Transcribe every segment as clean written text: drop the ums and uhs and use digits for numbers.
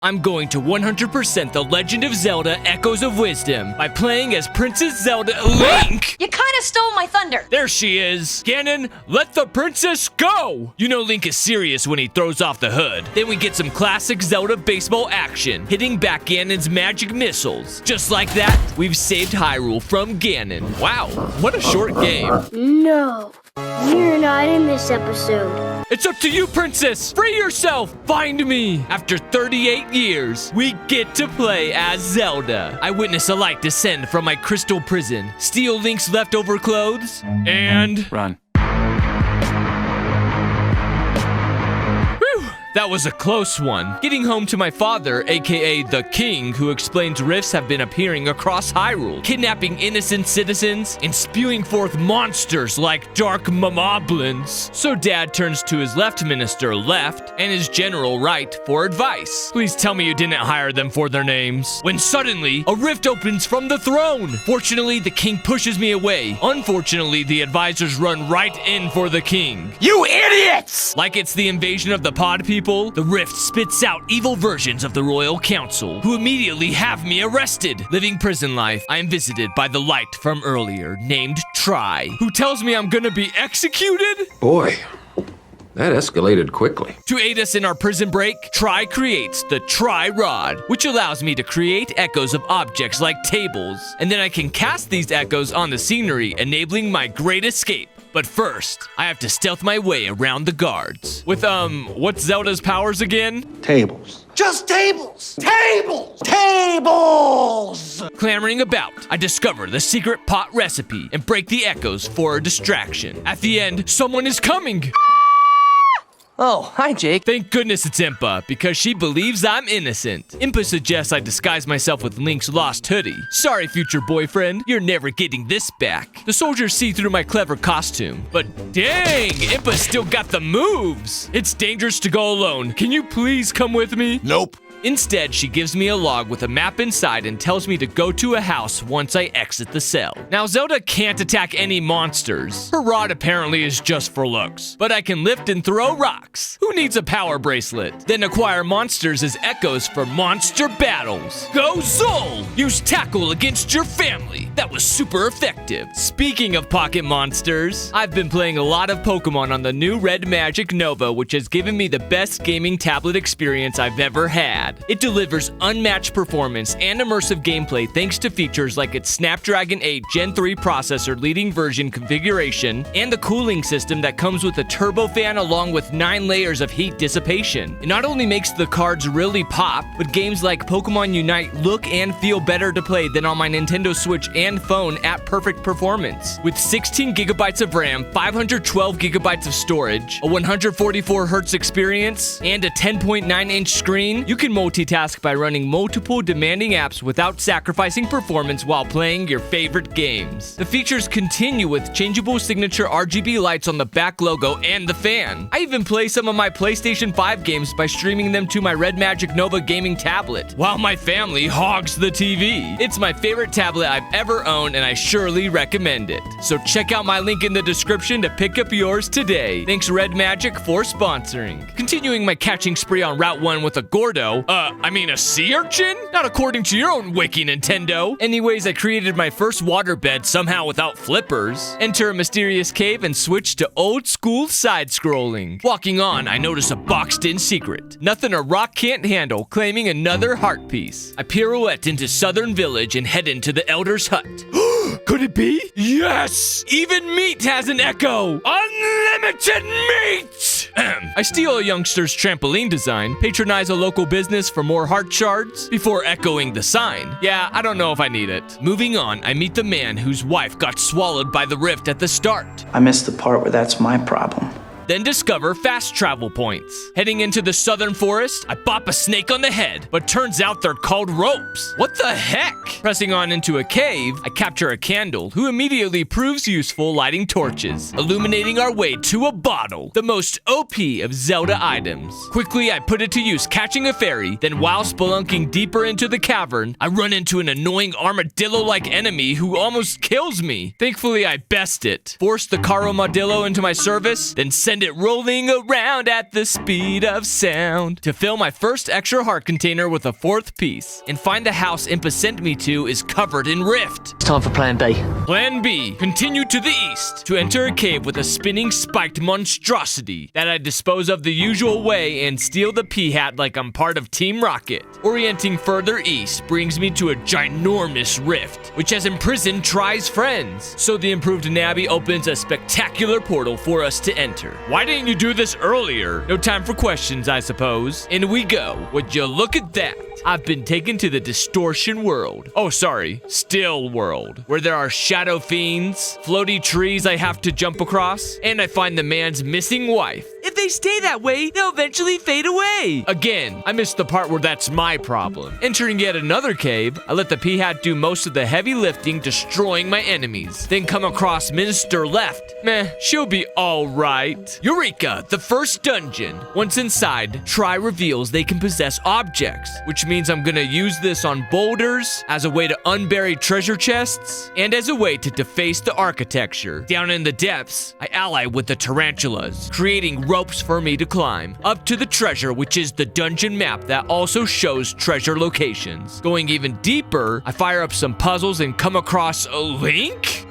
I'm going to 100% The Legend of Zelda Echoes of Wisdom by playing as Princess Zelda Link! You kinda stole my thunder! There she is! Ganon, let the princess go! You know Link is serious when he throws off the hood. Then we get some classic Zelda baseball action, hitting back Ganon's magic missiles. Just like that, we've saved Hyrule from Ganon. Wow, what a short game. No, you're not in this episode. It's up to you, princess! Free yourself! Find me! After 38 years, we get to play as Zelda. I witness a light descend from my crystal prison, steal Link's leftover clothes, and... Run. That was a close one. Getting home to my father, aka the king, who explains rifts have been appearing across Hyrule, kidnapping innocent citizens and spewing forth monsters like dark momoblins. So dad turns to his left minister left and his general right for advice. Please tell me you didn't hire them for their names. When suddenly, a rift opens from the throne. Fortunately, the king pushes me away. Unfortunately, the advisors run right in for the king. You idiots! Like it's the invasion of the pod people, the rift spits out evil versions of the royal council, who immediately have me arrested. Living prison life, I am visited by the light from earlier, named Tri, who tells me I'm gonna be executed? Boy, that escalated quickly. To aid us in our prison break, Tri creates the Tri Rod, which allows me to create echoes of objects like tables, and then I can cast these echoes on the scenery, enabling my great escape. But first, I have to stealth my way around the guards. With, what's Zelda's powers again? Tables. Just tables! Tables! Tables! Clamoring about, I discover the secret pot recipe and break the echoes for a distraction. At the end, someone is coming! Oh, hi, Jake. Thank goodness it's Impa, because she believes I'm innocent. Impa suggests I disguise myself with Link's lost hoodie. Sorry, future boyfriend, you're never getting this back. The soldiers see through my clever costume, but dang, Impa's still got the moves. It's dangerous to go alone. Can you please come with me? Nope. Instead, she gives me a log with a map inside and tells me to go to a house once I exit the cell. Now, Zelda can't attack any monsters. Her rod apparently is just for looks, but I can lift and throw rocks. Who needs a power bracelet? Then acquire monsters as echoes for monster battles. Go Zol! Use tackle against your family. That was super effective. Speaking of pocket monsters, I've been playing a lot of Pokemon on the new Red Magic Nova, which has given me the best gaming tablet experience I've ever had. It delivers unmatched performance and immersive gameplay thanks to features like its Snapdragon 8 Gen 3 processor leading version configuration and the cooling system that comes with a turbofan along with 9 layers of heat dissipation. It not only makes the cards really pop, but games like Pokemon Unite look and feel better to play than on my Nintendo Switch and phone at perfect performance. With 16 gigabytes of RAM, 512 gigabytes of storage, a 144 Hz experience, and a 10.9-inch screen, you can multitask by running multiple demanding apps without sacrificing performance while playing your favorite games. The features continue with changeable signature RGB lights on the back logo and the fan. I even play some of my PlayStation 5 games by streaming them to my Red Magic Nova gaming tablet, while my family hogs the TV. It's my favorite tablet I've ever owned, and I surely recommend it. So check out my link in the description to pick up yours today. Thanks Red Magic for sponsoring. Continuing my catching spree on Route 1 with a Gordo, a sea urchin? Not according to your own wiki, Nintendo. Anyways, I created my first waterbed somehow without flippers. Enter a mysterious cave and switch to old school side-scrolling. Walking on, I notice a boxed-in secret. Nothing a rock can't handle, claiming another heart piece. I pirouette into Southern Village and head into the Elder's hut. Could it be? Yes! Even meat has an echo! Unlimited meat! I steal a youngster's trampoline design, patronize a local business for more heart shards, before echoing the sign. Yeah, I don't know if I need it. Moving on, I meet the man whose wife got swallowed by the rift at the start. I missed the part where that's my problem. Then discover fast travel points. Heading into the southern forest, I bop a snake on the head, but turns out they're called ropes. What the heck? Pressing on into a cave, I capture a candle, who immediately proves useful lighting torches, illuminating our way to a bottle, the most OP of Zelda items. Quickly, I put it to use catching a fairy, then while spelunking deeper into the cavern, I run into an annoying armadillo-like enemy who almost kills me. Thankfully, I best it, force the Caro Modillo into my service, then send send it rolling around at the speed of sound. To fill my first extra heart container with a fourth piece and find the house Impa sent me to is covered in rift. It's time for plan B. Plan B, continue to the east to enter a cave with a spinning spiked monstrosity that I dispose of the usual way and steal the pea-hat like I'm part of Team Rocket. Orienting further east brings me to a ginormous rift, which has imprisoned Try's friends. So the improved Nabby opens a spectacular portal for us to enter. Why didn't you do this earlier? No time for questions, I suppose. In we go. Would you look at that? I've been taken to the distortion world. Oh, sorry, still world, where there are shadow fiends, floaty trees I have to jump across, and I find the man's missing wife. If they stay that way, they'll eventually fade away. Again, I missed the part where that's my problem. Entering yet another cave, I let the pea-hat do most of the heavy lifting, destroying my enemies. Then come across Minister Left. Meh, she'll be all right. Eureka, the first dungeon. Once inside, Try reveals they can possess objects, which means I'm gonna use this on boulders, as a way to unbury treasure chests, and as a way to deface the architecture. Down in the depths, I ally with the tarantulas, creating ropes for me to climb up to the treasure, which is the dungeon map that also shows treasure locations. Going even deeper, I fire up some puzzles and come across a Link?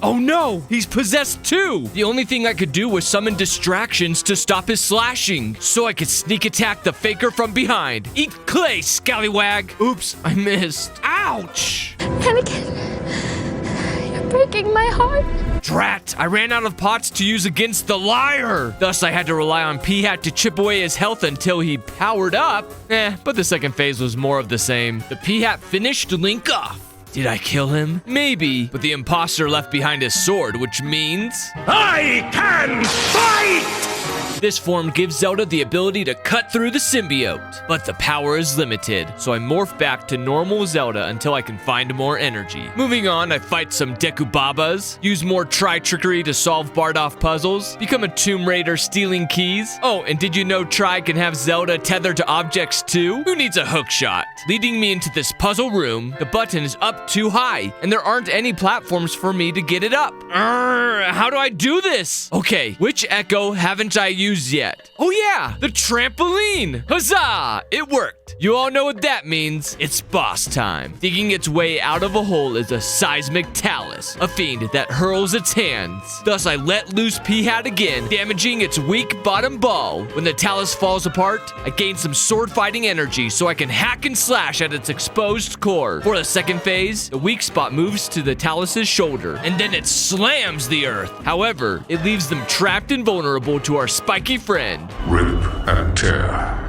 Oh no, he's possessed too! The only thing I could do was summon distractions to stop his slashing, so I could sneak attack the faker from behind. Eat clay, scallywag! Oops, I missed. Ouch! Anakin, you're breaking my heart. Drat! I ran out of pots to use against the liar! Thus, I had to rely on Pea-hat to chip away his health until he powered up. But the second phase was more of the same. The Pea-hat finished Link off. Did I kill him? Maybe, but the imposter left behind his sword, which means... I can fight! This form gives Zelda the ability to cut through the symbiote, but the power is limited, so I morph back to normal Zelda until I can find more energy. Moving on, I fight some Deku Babas, use more Tri-trickery to solve Bardoff puzzles, become a Tomb Raider stealing keys. Oh, and did you know Tri can have Zelda tethered to objects too? Who needs a hook shot? Leading me into this puzzle room, the button is up too high, and there aren't any platforms for me to get it up. How do I do this? Okay, which echo haven't I used yet? Oh yeah, the trampoline! Huzzah! It worked. You all know what that means. It's boss time. Digging its way out of a hole is a seismic talus, a fiend that hurls its hands. Thus, I let loose Pea-hat again, damaging its weak bottom ball. When the talus falls apart, I gain some sword fighting energy so I can hack and slash at its exposed core. For the second phase, the weak spot moves to the talus's shoulder, and then it slams the earth. However, it leaves them trapped and vulnerable to our spiky friend. Rip and tear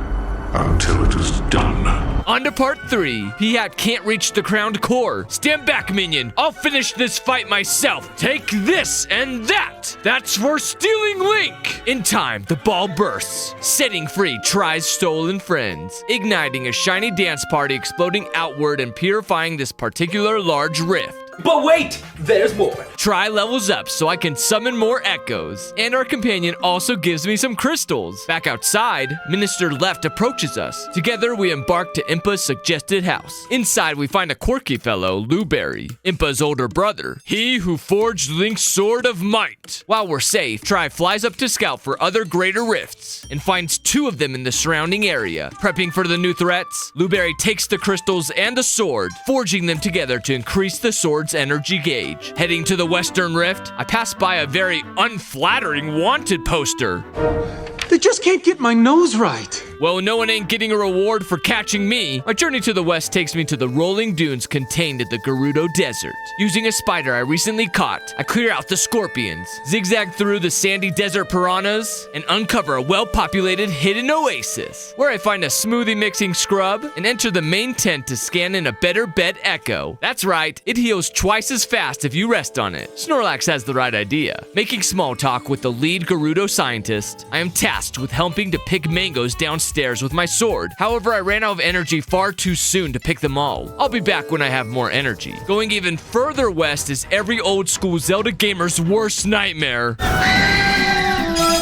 until it is done. On to part 3. Pea-hat can't reach the crowned core. Stand back, minion. I'll finish this fight myself. Take this and that. That's for stealing Link. In time, the ball bursts, setting free Try's stolen friends, igniting a shiny dance party exploding outward and purifying this particular large rift. But wait, there's more. Try levels up so I can summon more echoes. And our companion also gives me some crystals. Back outside, Minister Left approaches us. Together, we embark to Impa's suggested house. Inside, we find a quirky fellow, Luberry, Impa's older brother, he who forged Link's Sword of Might. While we're safe, Try flies up to scout for other greater rifts and finds 2 of them in the surrounding area. Prepping for the new threats, Luberry takes the crystals and the sword, forging them together to increase the sword's energy gauge. Heading to the Western Rift, I pass by a very unflattering wanted poster. They just can't get my nose right. Well, no one ain't getting a reward for catching me. My journey to the west takes me to the rolling dunes contained in the Gerudo Desert. Using a spider I recently caught, I clear out the scorpions, zigzag through the sandy desert piranhas, and uncover a well-populated hidden oasis, where I find a smoothie mixing scrub and enter the main tent to scan in a better bed echo. That's right, it heals twice as fast if you rest on it. Snorlax has the right idea. Making small talk with the lead Gerudo scientist, I am tasked with helping to pick mangoes downstairs with my sword. However, I ran out of energy far too soon to pick them all. I'll be back when I have more energy. Going even further west is every old school Zelda gamer's worst nightmare.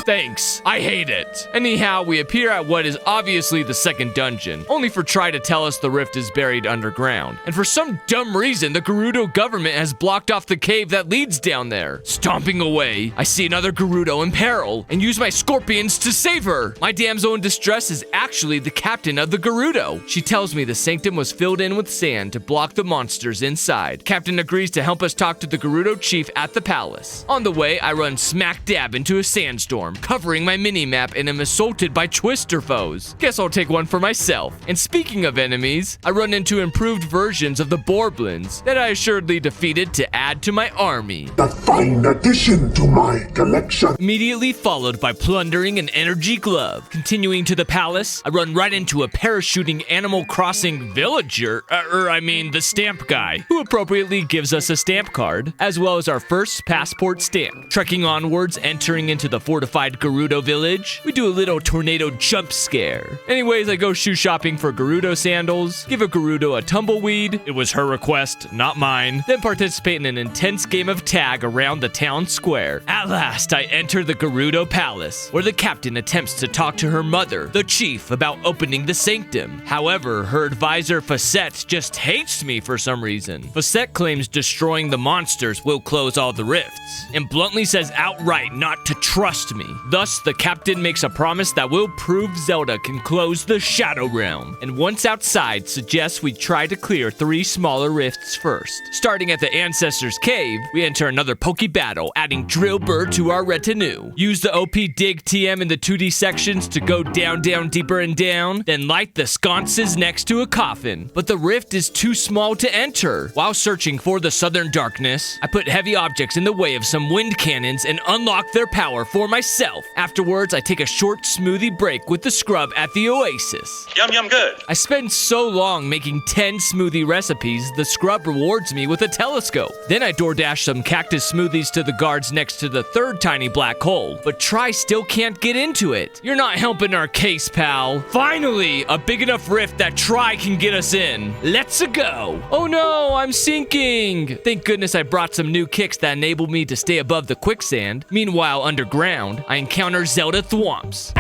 Thanks. I hate it. Anyhow, we appear at what is obviously the second dungeon, only for Try to tell us the rift is buried underground. And for some dumb reason, the Gerudo government has blocked off the cave that leads down there. Stomping away, I see another Gerudo in peril and use my scorpions to save her. My damsel in distress is actually the captain of the Gerudo. She tells me the sanctum was filled in with sand to block the monsters inside. Captain agrees to help us talk to the Gerudo chief at the palace. On the way, I run smack dab into a sandstorm, covering my mini-map, and am assaulted by Twister foes. Guess I'll take one for myself. And speaking of enemies, I run into improved versions of the Borblins that I assuredly defeated to add to my army. A fine addition to my collection. Immediately followed by plundering an energy glove. Continuing to the palace, I run right into a parachuting Animal Crossing villager, the stamp guy, who appropriately gives us a stamp card, as well as our first passport stamp. Trekking onwards, entering into the fortified Gerudo village, we do a little tornado jump scare. Anyways, I go shoe shopping for Gerudo sandals, give a Gerudo a tumbleweed, it was her request, not mine, then participate in an intense game of tag around the town square. At last, I enter the Gerudo palace, where the captain attempts to talk to her mother, the chief, about opening the sanctum. However, her advisor Facette just hates me for some reason. Facette claims destroying the monsters will close all the rifts, and bluntly says outright not to trust me. Thus, the captain makes a promise that will prove Zelda can close the Shadow Realm, and once outside, suggests we try to clear 3 smaller rifts first. Starting at the Ancestor's Cave, we enter another Poke Battle, adding Drillbur to our retinue. Use the OP Dig TM in the 2D sections to go down, deeper and down, then light the sconces next to a coffin. But the rift is too small to enter. While searching for the Southern Darkness, I put heavy objects in the way of some wind cannons and unlock their power for myself. Afterwards, I take a short smoothie break with the scrub at the Oasis. Yum, yum, good. I spend so long making 10 smoothie recipes, the scrub rewards me with a telescope. Then I DoorDash some cactus smoothies to the guards next to the third tiny black hole, but Try still can't get into it. You're not helping our case, pal. Finally, a big enough rift that Try can get us in. Let's go. Oh no, I'm sinking. Thank goodness I brought some new kicks that enable me to stay above the quicksand. Meanwhile, underground, I encounter Zelda Thwomps.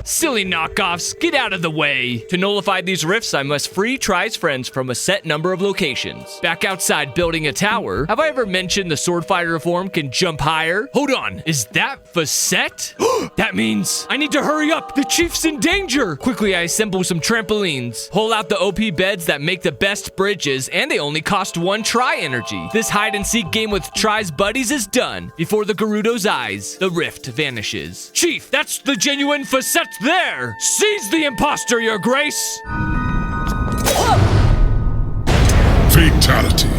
Silly knockoffs, get out of the way. To nullify these rifts, I must free Try's friends from a set number of locations. Back outside building a tower, have I ever mentioned the sword fighter form can jump higher? Hold on, is that Facette? That means I need to hurry up, the chief's in danger. Quickly, I assemble some trampolines, pull out the OP beds that make the best bridges, and they only cost 1 Try energy. This hide and seek game with Try's buddies is done. Before the Gerudo's eyes, the rift vanishes. Chief, that's the genuine Facette there! Seize the imposter, your grace! Fatality.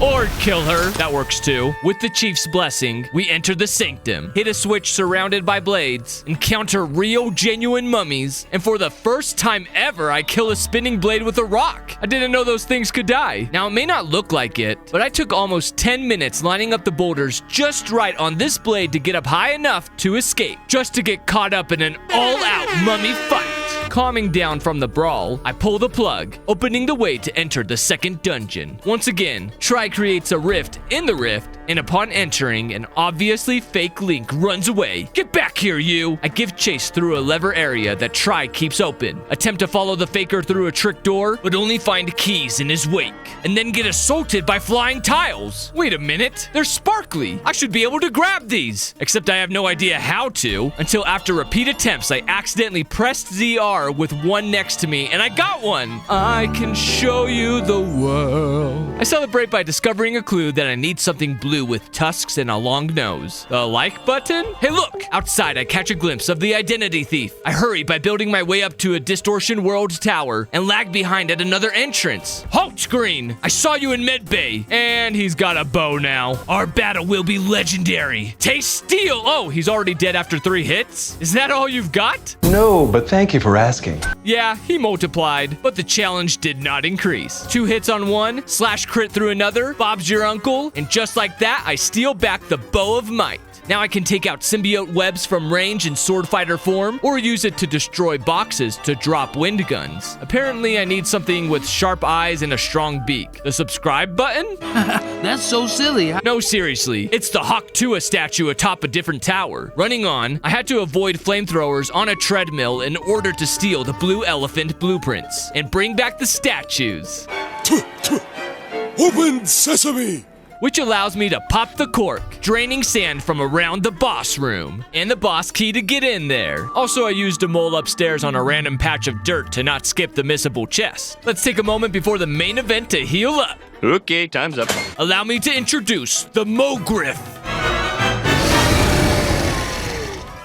Or kill her, that works too. With the chief's blessing, we enter the sanctum, hit a switch surrounded by blades, encounter real genuine mummies, and for the first time ever, I kill a spinning blade with a rock. I didn't know those things could die. Now, it may not look like it, but I took almost 10 minutes lining up the boulders just right on this blade to get up high enough to escape, just to get caught up in an all-out mummy fight. Calming down from the brawl, I pull the plug, opening the way to enter the second dungeon. Once again, Try creates a rift in the rift, and upon entering, an obviously fake Link runs away. Get back here, you! I give chase through a lever area that Try keeps open, attempt to follow the faker through a trick door, but only find keys in his wake, and then get assaulted by flying tiles. Wait a minute, they're sparkly. I should be able to grab these, except I have no idea how to, until after repeat attempts, I accidentally pressed ZR with one next to me, and I got one. I can show you the world. I celebrate by discovering a clue that I need something blue with tusks and a long nose. The like button? Hey, look! Outside, I catch a glimpse of the identity thief. I hurry by building my way up to a Distortion World tower and lag behind at another entrance. Halt, screen! I saw you in medbay, and he's got a bow now. Our battle will be legendary. Taste steel! Oh, he's already dead after 3 hits? Is that all you've got? No, but thank you for asking. Yeah, he multiplied, but the challenge did not increase. 2 hits on one, slash crit through another, Bob's your uncle, and just like that, I steal back the Bow of Might. Now I can take out symbiote webs from range in sword fighter form, or use it to destroy boxes to drop wind guns. Apparently, I need something with sharp eyes and a strong beak. The subscribe button? That's so silly. No, seriously. It's the Hawk Tua statue atop a different tower. Running on, I had to avoid flamethrowers on a treadmill in order to steal the blue elephant blueprints and bring back the statues. Open sesame! Which allows me to pop the cork, draining sand from around the boss room, and the boss key to get in there. Also, I used a mole upstairs on a random patch of dirt to not skip the missable chest. Let's take a moment before the main event to heal up. Okay, time's up. Allow me to introduce the Mogriff,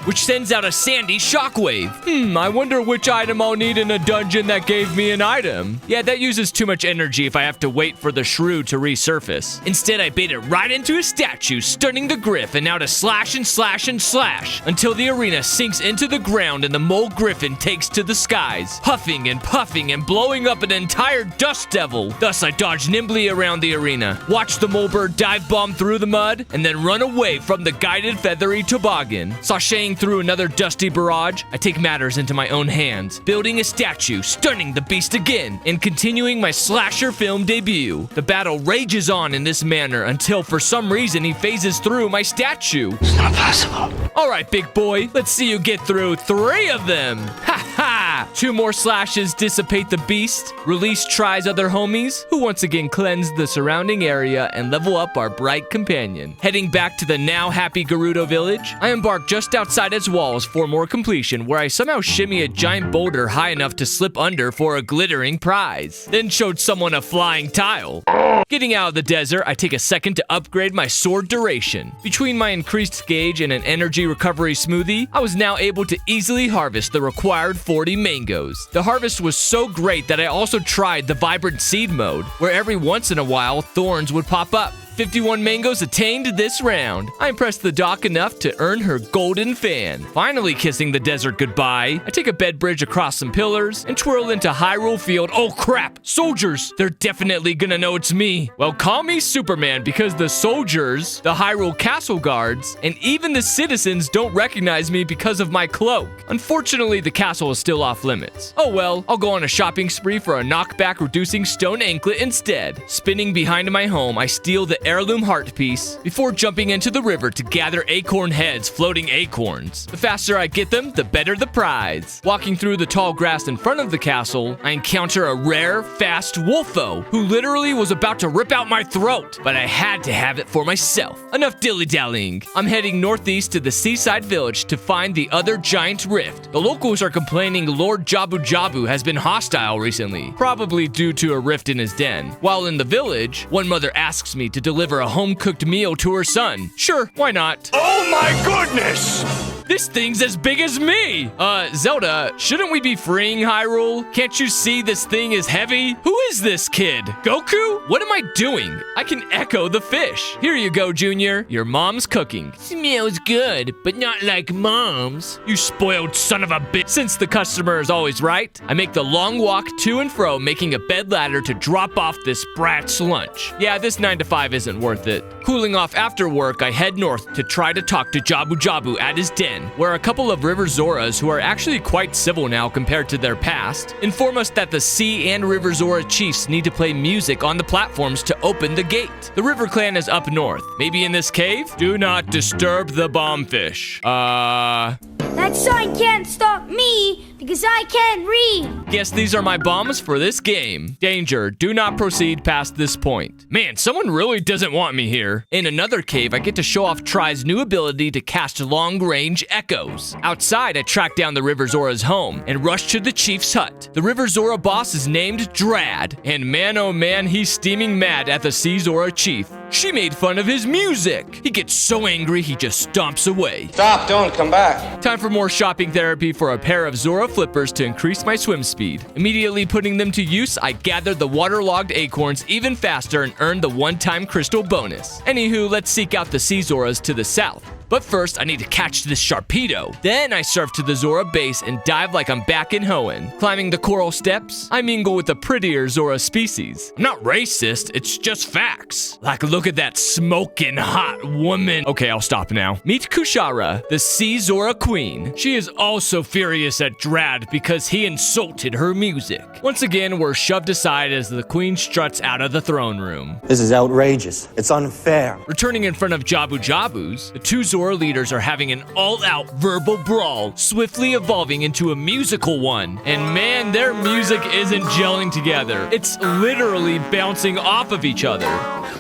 which sends out a sandy shockwave. I wonder which item I'll need in a dungeon that gave me an item. Yeah, that uses too much energy if I have to wait for the shrew to resurface. Instead, I bait it right into a statue, stunning the Griff, and now to slash and slash and slash until the arena sinks into the ground and the mole griffin takes to the skies, huffing and puffing and blowing up an entire dust devil. Thus, I dodge nimbly around the arena, watch the mole bird dive bomb through the mud, and then run away from the guided feathery toboggan. Sashaying through another dusty barrage, I take matters into my own hands, building a statue, stunning the beast again, and continuing my slasher film debut. The battle rages on in this manner until for some reason he phases through my statue. It's not possible. Alright, big boy, let's see you get through 3 of them. Ha ha! 2 more slashes dissipate the beast, release Try's other homies, who once again cleanse the surrounding area and level up our bright companion. Heading back to the now happy Gerudo village, I embark just outside its walls for more completion, where I somehow shimmy a giant boulder high enough to slip under for a glittering prize. Then showed someone a flying tile. Getting out of the desert, I take a second to upgrade my sword duration. Between my increased gauge and an energy recovery smoothie, I was now able to easily harvest the required 40 mangoes. The harvest was so great that I also tried the vibrant seed mode, where every once in a while thorns would pop up. 51 mangoes attained this round. I impressed the doc enough to earn her golden fan. Finally kissing the desert goodbye, I take a bed bridge across some pillars and twirl into Hyrule Field. Oh crap, soldiers! They're definitely gonna know it's me. Well, call me Superman because the soldiers, the Hyrule Castle guards, and even the citizens don't recognize me because of my cloak. Unfortunately, the castle is still off limits. Oh well, I'll go on a shopping spree for a knockback reducing stone anklet instead. Spinning behind my home, I steal the heirloom heart piece before jumping into the river to gather acorn heads floating acorns. The faster I get them, the better the prize. Walking through the tall grass in front of the castle, I encounter a rare, fast wolfo who literally was about to rip out my throat, but I had to have it for myself. Enough dilly-dallying. I'm heading northeast to the seaside village to find the other giant rift. The locals are complaining Lord Jabu Jabu has been hostile recently, probably due to a rift in his den. While in the village, one mother asks me to deliver a home-cooked meal to her son. Sure, why not? Oh my goodness! This thing's as big as me! Zelda, shouldn't we be freeing Hyrule? Can't you see this thing is heavy? Who is this kid? Goku? What am I doing? I can echo the fish. Here you go, Junior. Your mom's cooking. Smells good, but not like mom's. You spoiled son of a bitch. Since the customer is always right, I make the long walk to and fro, making a bed ladder to drop off this brat's lunch. Yeah, this 9 to 5 isn't worth it. Cooling off after work, I head north to try to talk to Jabu Jabu at his den, where a couple of River Zoras, who are actually quite civil now compared to their past, inform us that the Sea and River Zora chiefs need to play music on the platforms to open the gate. The River Clan is up north. Maybe in this cave? Do not disturb the bombfish. That sign can't stop me because I can't read. Guess these are my bombs for this game. Danger, do not proceed past this point. Man, someone really doesn't want me here. In another cave, I get to show off Try's new ability to cast long-range echoes. Outside, I track down the River Zora's home and rush to the chief's hut. The River Zora boss is named Drad, and man oh man, he's steaming mad at the Sea Zora chief. She made fun of his music. He gets so angry, he just stomps away. Stop, don't come back. Time for more shopping therapy for a pair of Zora flippers to increase my swim speed. Immediately putting them to use, I gather the waterlogged acorns even faster and earn the one-time crystal bonus. Anywho, let's seek out the Sea Zoras to the south. But first, I need to catch this Sharpedo. Then I surf to the Zora base and dive like I'm back in Hoenn. Climbing the coral steps, I mingle with the prettier Zora species. I'm not racist, it's just facts. Like, look at that smoking hot woman. Okay, I'll stop now. Meet Kushara, the Sea Zora Queen. She is also furious at Drad because he insulted her music. Once again, we're shoved aside as the Queen struts out of the throne room. This is outrageous. It's unfair. Returning in front of Jabu Jabus, the two Zora leaders are having an all-out verbal brawl, swiftly evolving into a musical one. And man, their music isn't gelling together. It's literally bouncing off of each other.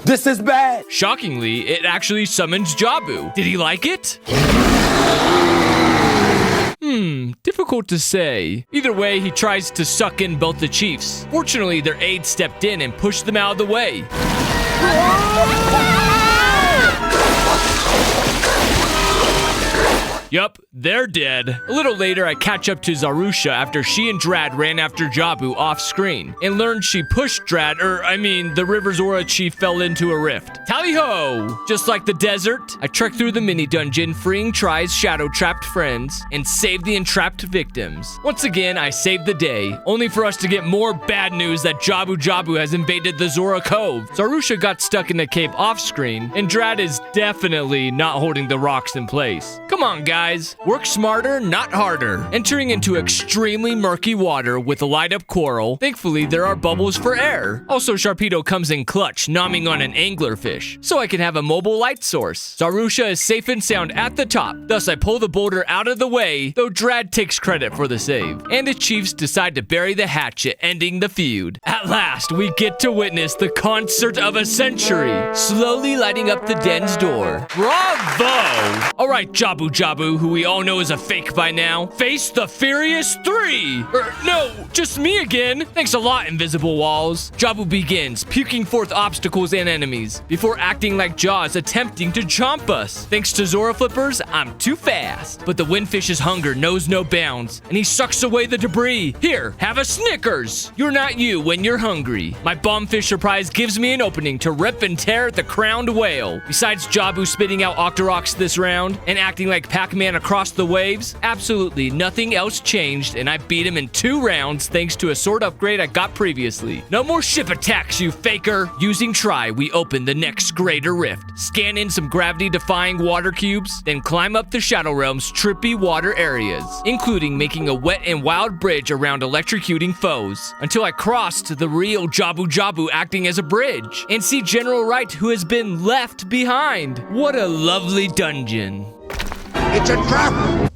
This is bad. Shockingly, it actually summons Jabu. Did he like it? Difficult to say. Either way, he tries to suck in both the chiefs. Fortunately, their aide stepped in and pushed them out of the way. Yup, they're dead. A little later, I catch up to Zarusha after she and Drad ran after Jabu off screen and learned she pushed Drad, the River Zora chief fell into a rift. Tally-ho! Just like the desert, I trek through the mini dungeon, freeing Tri's shadow-trapped friends and save the entrapped victims. Once again, I save the day, only for us to get more bad news that Jabu Jabu has invaded the Zora Cove. Zarusha got stuck in the cave off screen, and Drad is definitely not holding the rocks in place. Come on, guys. Work smarter, not harder. Entering into extremely murky water with a light-up coral. Thankfully, there are bubbles for air. Also, Sharpedo comes in clutch, nomming on an anglerfish, so I can have a mobile light source. Zarusha is safe and sound at the top. Thus, I pull the boulder out of the way, though Drad takes credit for the save. And the chiefs decide to bury the hatchet, ending the feud. At last, we get to witness the concert of a century, slowly lighting up the den's door. Bravo! All right, Jabu Jabu, who we all know is a fake by now, face the Furious 3! No, just me again! Thanks a lot, Invisible Walls. Jabu begins, puking forth obstacles and enemies, before acting like Jaws attempting to chomp us. Thanks to Zora Flippers, I'm too fast. But the Windfish's hunger knows no bounds, and he sucks away the debris. Here, have a Snickers! You're not you when you're hungry. My Bombfish surprise gives me an opening to rip and tear at the crowned whale. Besides Jabu spitting out Octoroks this round, and acting like Pac-Man across the waves, absolutely nothing else changed, and I beat him in 2 rounds thanks to a sword upgrade I got previously. No more ship attacks, you faker! Using Tri, we open the next greater rift, scan in some gravity-defying water cubes, then climb up the Shadow Realm's trippy water areas, including making a wet and wild bridge around electrocuting foes, until I crossed the real Jabu Jabu acting as a bridge, and see General Wright, who has been left behind. What a lovely dungeon. It's a trap!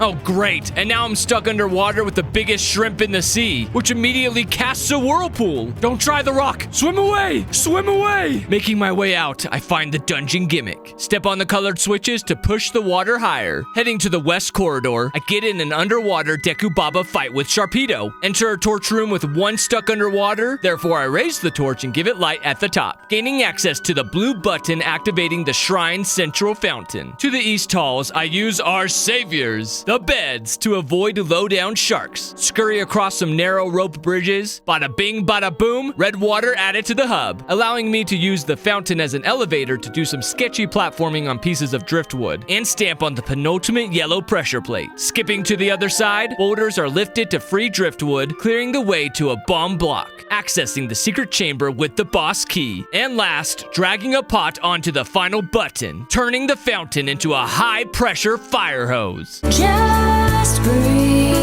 Oh, great. And now I'm stuck underwater with the biggest shrimp in the sea, which immediately casts a whirlpool. Don't try the rock. Swim away. Swim away. Making my way out, I find the dungeon gimmick. Step on the colored switches to push the water higher. Heading to the west corridor, I get in an underwater Deku Baba fight with Sharpedo. Enter a torch room with one stuck underwater. Therefore, I raise the torch and give it light at the top, gaining access to the blue button activating the shrine's central fountain. To the east halls, I use our saviors, the beds, to avoid low-down sharks. Scurry across some narrow rope bridges. Bada bing, bada boom. Red water added to the hub, allowing me to use the fountain as an elevator to do some sketchy platforming on pieces of driftwood, and stamp on the penultimate yellow pressure plate. Skipping to the other side, boulders are lifted to free driftwood, clearing the way to a bomb block. Accessing the secret chamber with the boss key. And last, dragging a pot onto the final button, turning the fountain into a high-pressure fire hose. Just breathe.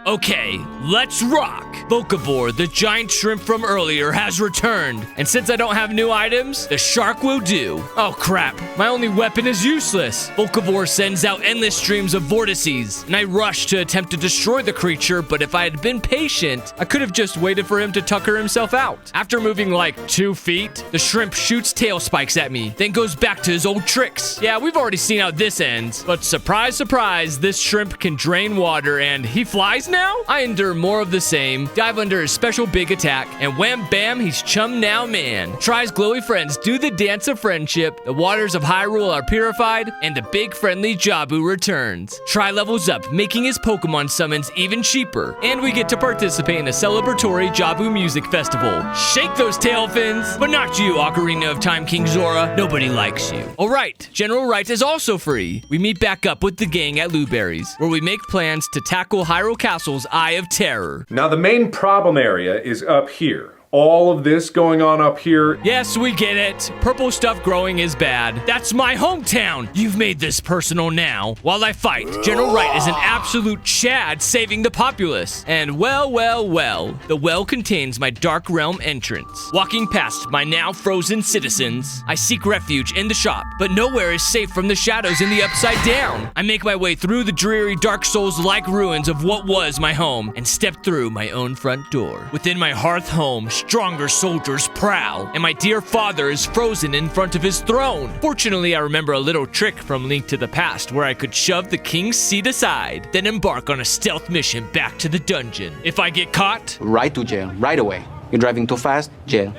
Okay, let's rock! Vocavore, the giant shrimp from earlier, has returned. And since I don't have new items, the shark will do. Oh crap, my only weapon is useless. Vocavore sends out endless streams of vortices, and I rush to attempt to destroy the creature, but if I had been patient, I could have just waited for him to tucker himself out. After moving like 2 feet, the shrimp shoots tail spikes at me, then goes back to his old tricks. Yeah, we've already seen how this ends, but surprise, surprise, this shrimp can drain water and he flies now? I endure more of the same, dive under his special big attack, and wham bam, he's chum now man. Try's glowy friends do the dance of friendship, the waters of Hyrule are purified, and the big friendly Jabu returns. Try levels up, making his Pokemon summons even cheaper, and we get to participate in a celebratory Jabu music festival. Shake those tail fins! But not you, Ocarina of Time King Zora. Nobody likes you. Alright, General Wright is also free. We meet back up with the gang at Luberry's, where we make plans to tackle Hyrule Castle's Eye of Terror. Now the main problem area is up here. All of this going on up here. Yes, we get it. Purple stuff growing is bad. That's my hometown. You've made this personal now. While I fight, General Wright is an absolute Chad saving the populace. And well, the well contains my Dark Realm entrance. Walking past my now frozen citizens, I seek refuge in the shop, but nowhere is safe from the shadows in the Upside Down. I make my way through the dreary Dark Souls-like ruins of what was my home and step through my own front door. Within my hearth home, stronger soldiers prowl, and my dear father is frozen in front of his throne. Fortunately, I remember a little trick from Link to the Past where I could shove the king's seat aside, then embark on a stealth mission back to the dungeon. If I get caught, right to jail, right away. You're driving too fast, jail.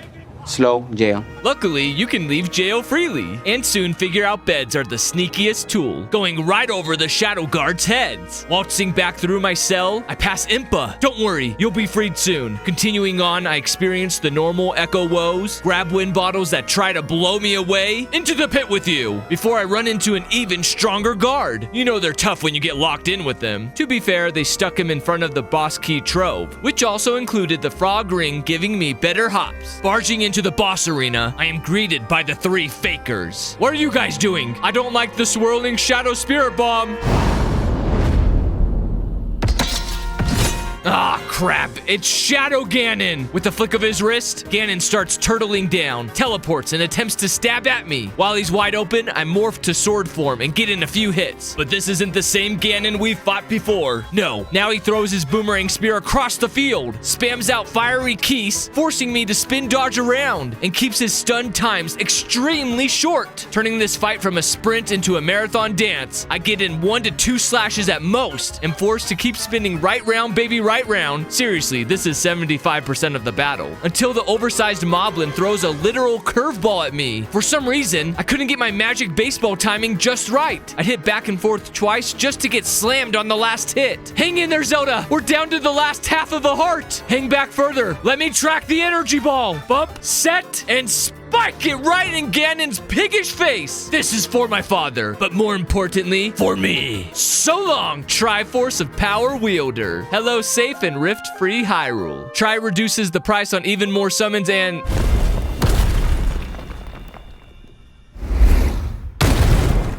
Slow, jail. Luckily, you can leave jail freely, and soon figure out beds are the sneakiest tool, going right over the shadow guards' heads. Waltzing back through my cell, I pass Impa. Don't worry, you'll be freed soon. Continuing on, I experience the normal Echo woes, grab wind bottles that try to blow me away, into the pit with you, before I run into an even stronger guard. You know they're tough when you get locked in with them. To be fair, they stuck him in front of the boss key trove, which also included the frog ring giving me better hops. Barging into the boss arena, I am greeted by the 3 fakers. What are you guys doing? I don't like the swirling shadow spirit bomb. Ah, crap. It's Shadow Ganon. With the flick of his wrist, Ganon starts turtling down, teleports, and attempts to stab at me. While he's wide open, I morph to sword form and get in a few hits. But this isn't the same Ganon we've fought before. No, now he throws his boomerang spear across the field, spams out fiery keys, forcing me to spin dodge around, and keeps his stun times extremely short. Turning this fight from a sprint into a marathon dance, I get in 1 to 2 slashes at most, and forced to keep spinning right round, baby, right round. Seriously, this is 75% of the battle. Until the oversized moblin throws a literal curveball at me. For some reason, I couldn't get my magic baseball timing just right. I'd hit back and forth twice just to get slammed on the last hit. Hang in there, Zelda. We're down to the last half of a heart. Hang back further. Let me track the energy ball. Bump, set, and spike it right in Ganon's piggish face. This is for my father, but more importantly, for me. So long, Triforce of Power Wielder. Hello, safe and rift-free Hyrule. Tri reduces the price on even more summons and...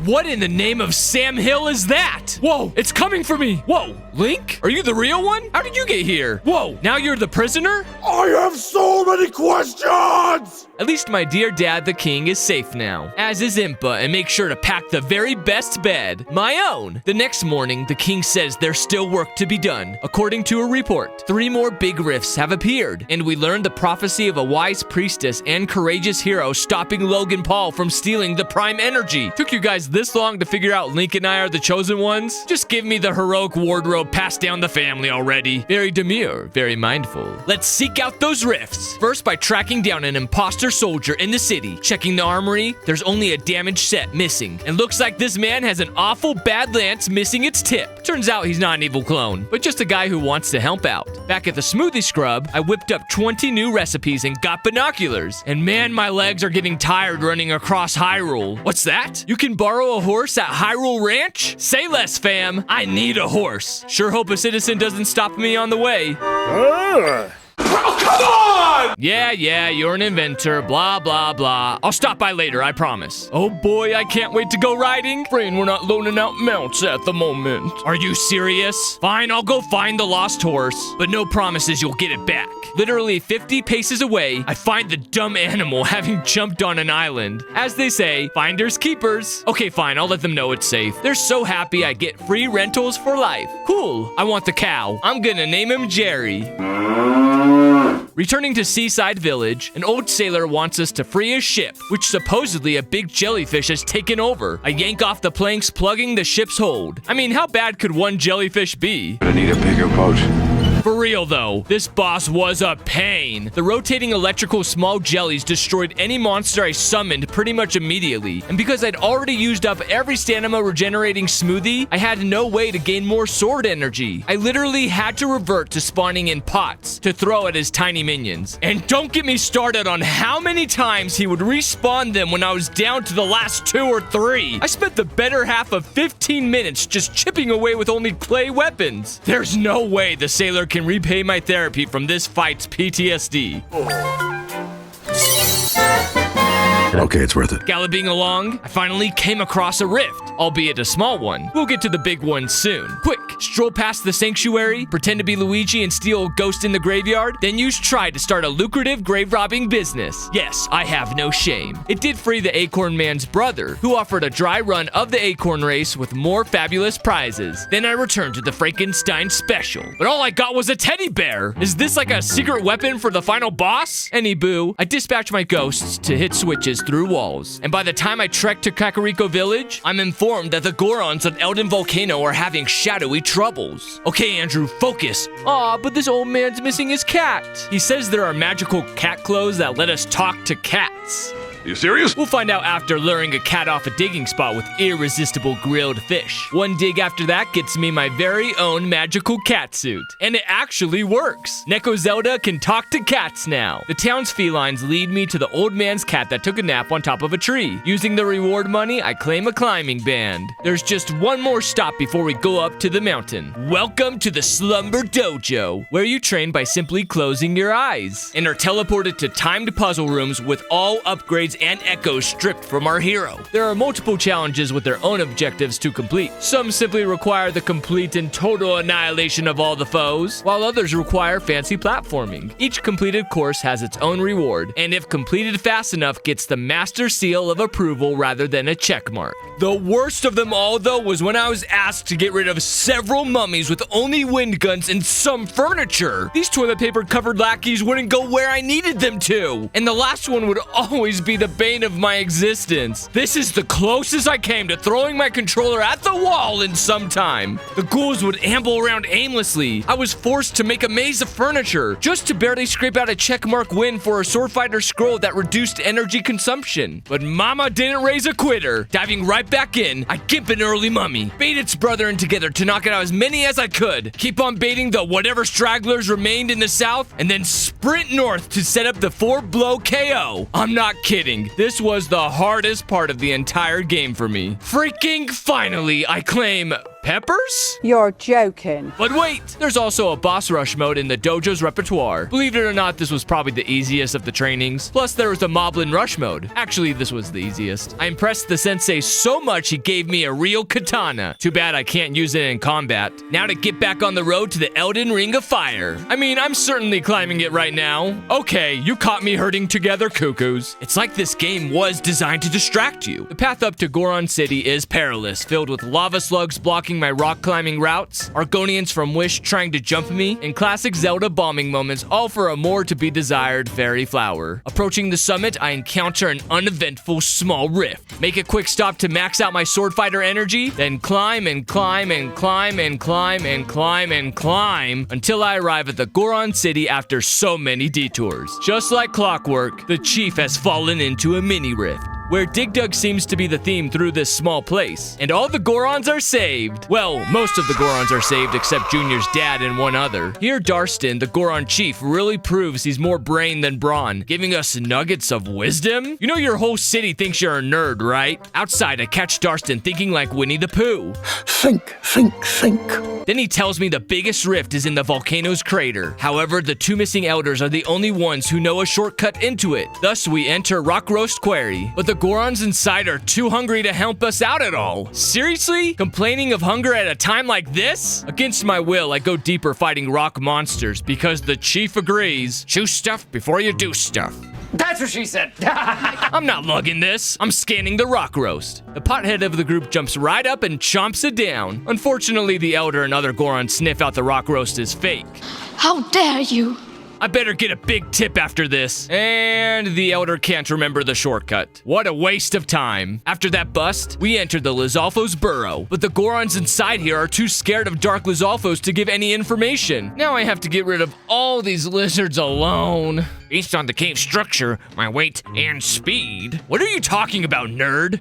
What in the name of Sam Hill is that? Whoa, it's coming for me. Whoa, Link? Are you the real one? How did you get here? Whoa, now you're the prisoner? I have so many questions! At least my dear dad, the king, is safe now, as is Impa, and make sure to pack the very best bed, my own. The next morning, the king says there's still work to be done. According to a report, 3 more big rifts have appeared, and we learned the prophecy of a wise priestess and courageous hero stopping Logan Paul from stealing the prime energy. Took you guys this long to figure out Link and I are the chosen ones? Just give me the heroic wardrobe passed down the family already. Very demure, very mindful. Let's seek out those rifts. First by tracking down an imposter soldier in the city. Checking the armory, there's only a damaged set missing. And looks like this man has an awful bad lance missing its tip. Turns out he's not an evil clone, but just a guy who wants to help out. Back at the smoothie scrub, I whipped up 20 new recipes and got binoculars. And man, my legs are getting tired running across Hyrule. What's that? You can borrow a horse at Hyrule Ranch? Say less, fam. I need a horse. Sure hope a citizen doesn't stop me on the way. Oh, come on! Yeah, you're an inventor, blah, blah, blah. I'll stop by later, I promise. Oh boy, I can't wait to go riding. Brain, we're not loaning out mounts at the moment. Are you serious? Fine, I'll go find the lost horse, but no promises you'll get it back. Literally 50 paces away, I find the dumb animal having jumped on an island. As they say, finders keepers. Okay, fine, I'll let them know it's safe. They're so happy I get free rentals for life. Cool, I want the cow. I'm gonna name him Jerry. Returning to Seaside Village, an old sailor wants us to free his ship, which supposedly a big jellyfish has taken over. I yank off the planks plugging the ship's hold. I mean, how bad could one jellyfish be? I need a bigger boat. For real though, this boss was a pain. The rotating electrical small jellies destroyed any monster I summoned pretty much immediately. And because I'd already used up every stamina regenerating smoothie, I had no way to gain more sword energy. I literally had to revert to spawning in pots to throw at his tiny minions. And don't get me started on how many times he would respawn them when I was down to the last 2 or 3. I spent the better half of 15 minutes just chipping away with only clay weapons. There's no way the sailor can repay my therapy from this fight's PTSD. Okay, it's worth it. Galloping along, I finally came across a rift, albeit a small one. We'll get to the big one soon. Quick, stroll past the sanctuary, pretend to be Luigi and steal a ghost in the graveyard, then use Try to start a lucrative grave robbing business. Yes, I have no shame. It did free the Acorn Man's brother, who offered a dry run of the Acorn race with more fabulous prizes. Then I returned to the Frankenstein special. But all I got was a teddy bear. Is this like a secret weapon for the final boss? Anywho, I dispatched my ghosts to hit switches through walls. And by the time I trekked to Kakariko Village, I'm informed that the Gorons of Elden Volcano are having shadowy troubles. Okay, Andrew, focus. Aw, but this old man's missing his cat. He says there are magical cat clothes that let us talk to cats. You serious? We'll find out after luring a cat off a digging spot with irresistible grilled fish. One dig after that gets me my very own magical cat suit. And it actually works. Neko Zelda can talk to cats now. The town's felines lead me to the old man's cat that took a nap on top of a tree. Using the reward money, I claim a climbing band. There's just one more stop before we go up to the mountain. Welcome to the Slumber Dojo, where you train by simply closing your eyes and are teleported to timed puzzle rooms with all upgrades and echoes stripped from our hero. There are multiple challenges with their own objectives to complete. Some simply require the complete and total annihilation of all the foes, while others require fancy platforming. Each completed course has its own reward, and if completed fast enough, gets the master seal of approval rather than a check mark. The worst of them all, though, was when I was asked to get rid of several mummies with only wind guns and some furniture. These toilet paper covered lackeys wouldn't go where I needed them to, and the last one would always be the bane of my existence. This is the closest I came to throwing my controller at the wall in some time. The ghouls would amble around aimlessly. I was forced to make a maze of furniture just to barely scrape out a checkmark win for a sword fighter scroll that reduced energy consumption. But mama didn't raise a quitter. Diving right back in, I gimp an early mummy, bait its brother in together to knock out as many as I could, keep on baiting the whatever stragglers remained in the south, and then sprint north to set up the 4-blow KO. I'm not kidding. This was the hardest part of the entire game for me. Freaking finally, I claim peppers? You're joking. But wait, there's also a boss rush mode in the dojo's repertoire. Believe it or not, this was probably the easiest of the trainings. Plus, there was a moblin rush mode. Actually, this was the easiest. I impressed the sensei so much he gave me a real katana. Too bad I can't use it in combat. Now to get back on the road to the Elden Ring of Fire. I mean, I'm certainly climbing it right now. Okay, you caught me herding together cuckoos. It's like this game was designed to distract you. The path up to Goron City is perilous, filled with lava slugs blocking my rock climbing routes, Argonians from Wish trying to jump me, and classic Zelda bombing moments, all for a more to be desired fairy flower. Approaching the summit, I encounter an uneventful small rift. Make a quick stop to max out my sword fighter energy, then climb and climb and climb and climb and climb and climb until I arrive at the Goron City after so many detours. Just like clockwork, the chief has fallen into a mini rift, where Dig Dug seems to be the theme through this small place. And all the Gorons are saved. Well, most of the Gorons are saved except Junior's dad and one other. Here, Darstan, the Goron chief, really proves he's more brain than brawn, giving us nuggets of wisdom. You know your whole city thinks you're a nerd, right? Outside, I catch Darstan thinking like Winnie the Pooh. Think, think, think. Then he tells me the biggest rift is in the volcano's crater. However, the 2 missing elders are the only ones who know a shortcut into it. Thus, we enter Rock Roast Quarry. But the Gorons inside are too hungry to help us out at all. Seriously? Complaining of hunger at a time like this? Against my will, I go deeper fighting rock monsters because the chief agrees. Choose stuff before you do stuff. That's what she said. I'm not lugging this. I'm scanning the rock roast. The pothead of the group jumps right up and chomps it down. Unfortunately, the elder and other Gorons sniff out the rock roast as fake. How dare you? I better get a big tip after this. And the elder can't remember the shortcut. What a waste of time. After that bust, we entered the Lizalfo's burrow, but the Gorons inside here are too scared of Dark Lizalfos to give any information. Now I have to get rid of all these lizards alone. Based on the cave structure, my weight, and speed. What are you talking about, nerd?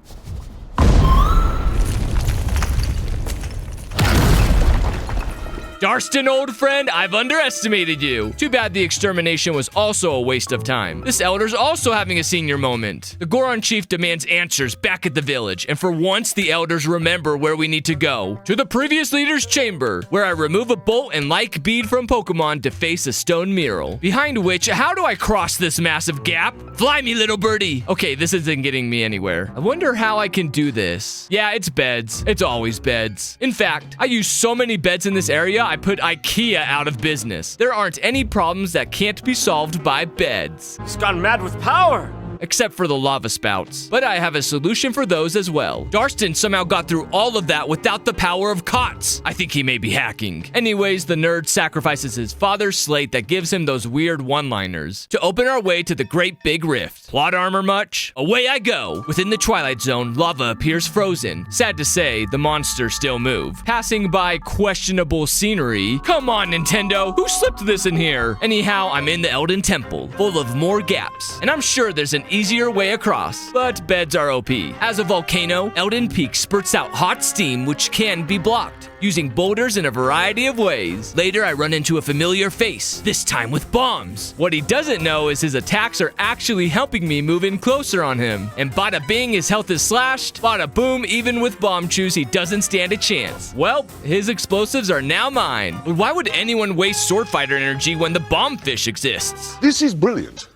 Darston, old friend, I've underestimated you. Too bad the extermination was also a waste of time. This elder's also having a senior moment. The Goron chief demands answers back at the village, and for once, the elders remember where we need to go. To the previous leader's chamber, where I remove a bolt and like bead from Pokemon to face a stone mural. Behind which, how do I cross this massive gap? Fly me, little birdie. Okay, this isn't getting me anywhere. I wonder how I can do this. Yeah, it's beds. It's always beds. In fact, I use so many beds in this area, I put IKEA out of business. There aren't any problems that can't be solved by beds. He's gone mad with power. Except for the lava spouts. But I have a solution for those as well. Darston somehow got through all of that without the power of cots. I think he may be hacking. Anyways, the nerd sacrifices his father's slate that gives him those weird one-liners to open our way to the Great Big Rift. Plot armor much? Away I go. Within the Twilight Zone, lava appears frozen. Sad to say, the monsters still move. Passing by questionable scenery. Come on, Nintendo. Who slipped this in here? Anyhow, I'm in the Elden Temple, full of more gaps. And I'm sure there's an easier way across, but beds are OP. As a volcano, Elden Peak spurts out hot steam which can be blocked, using boulders in a variety of ways. Later, I run into a familiar face, this time with bombs. What he doesn't know is his attacks are actually helping me move in closer on him. And bada bing, his health is slashed. Bada boom, even with bomb chews, he doesn't stand a chance. Well, his explosives are now mine. But why would anyone waste sword fighter energy when the bomb fish exists? This is brilliant.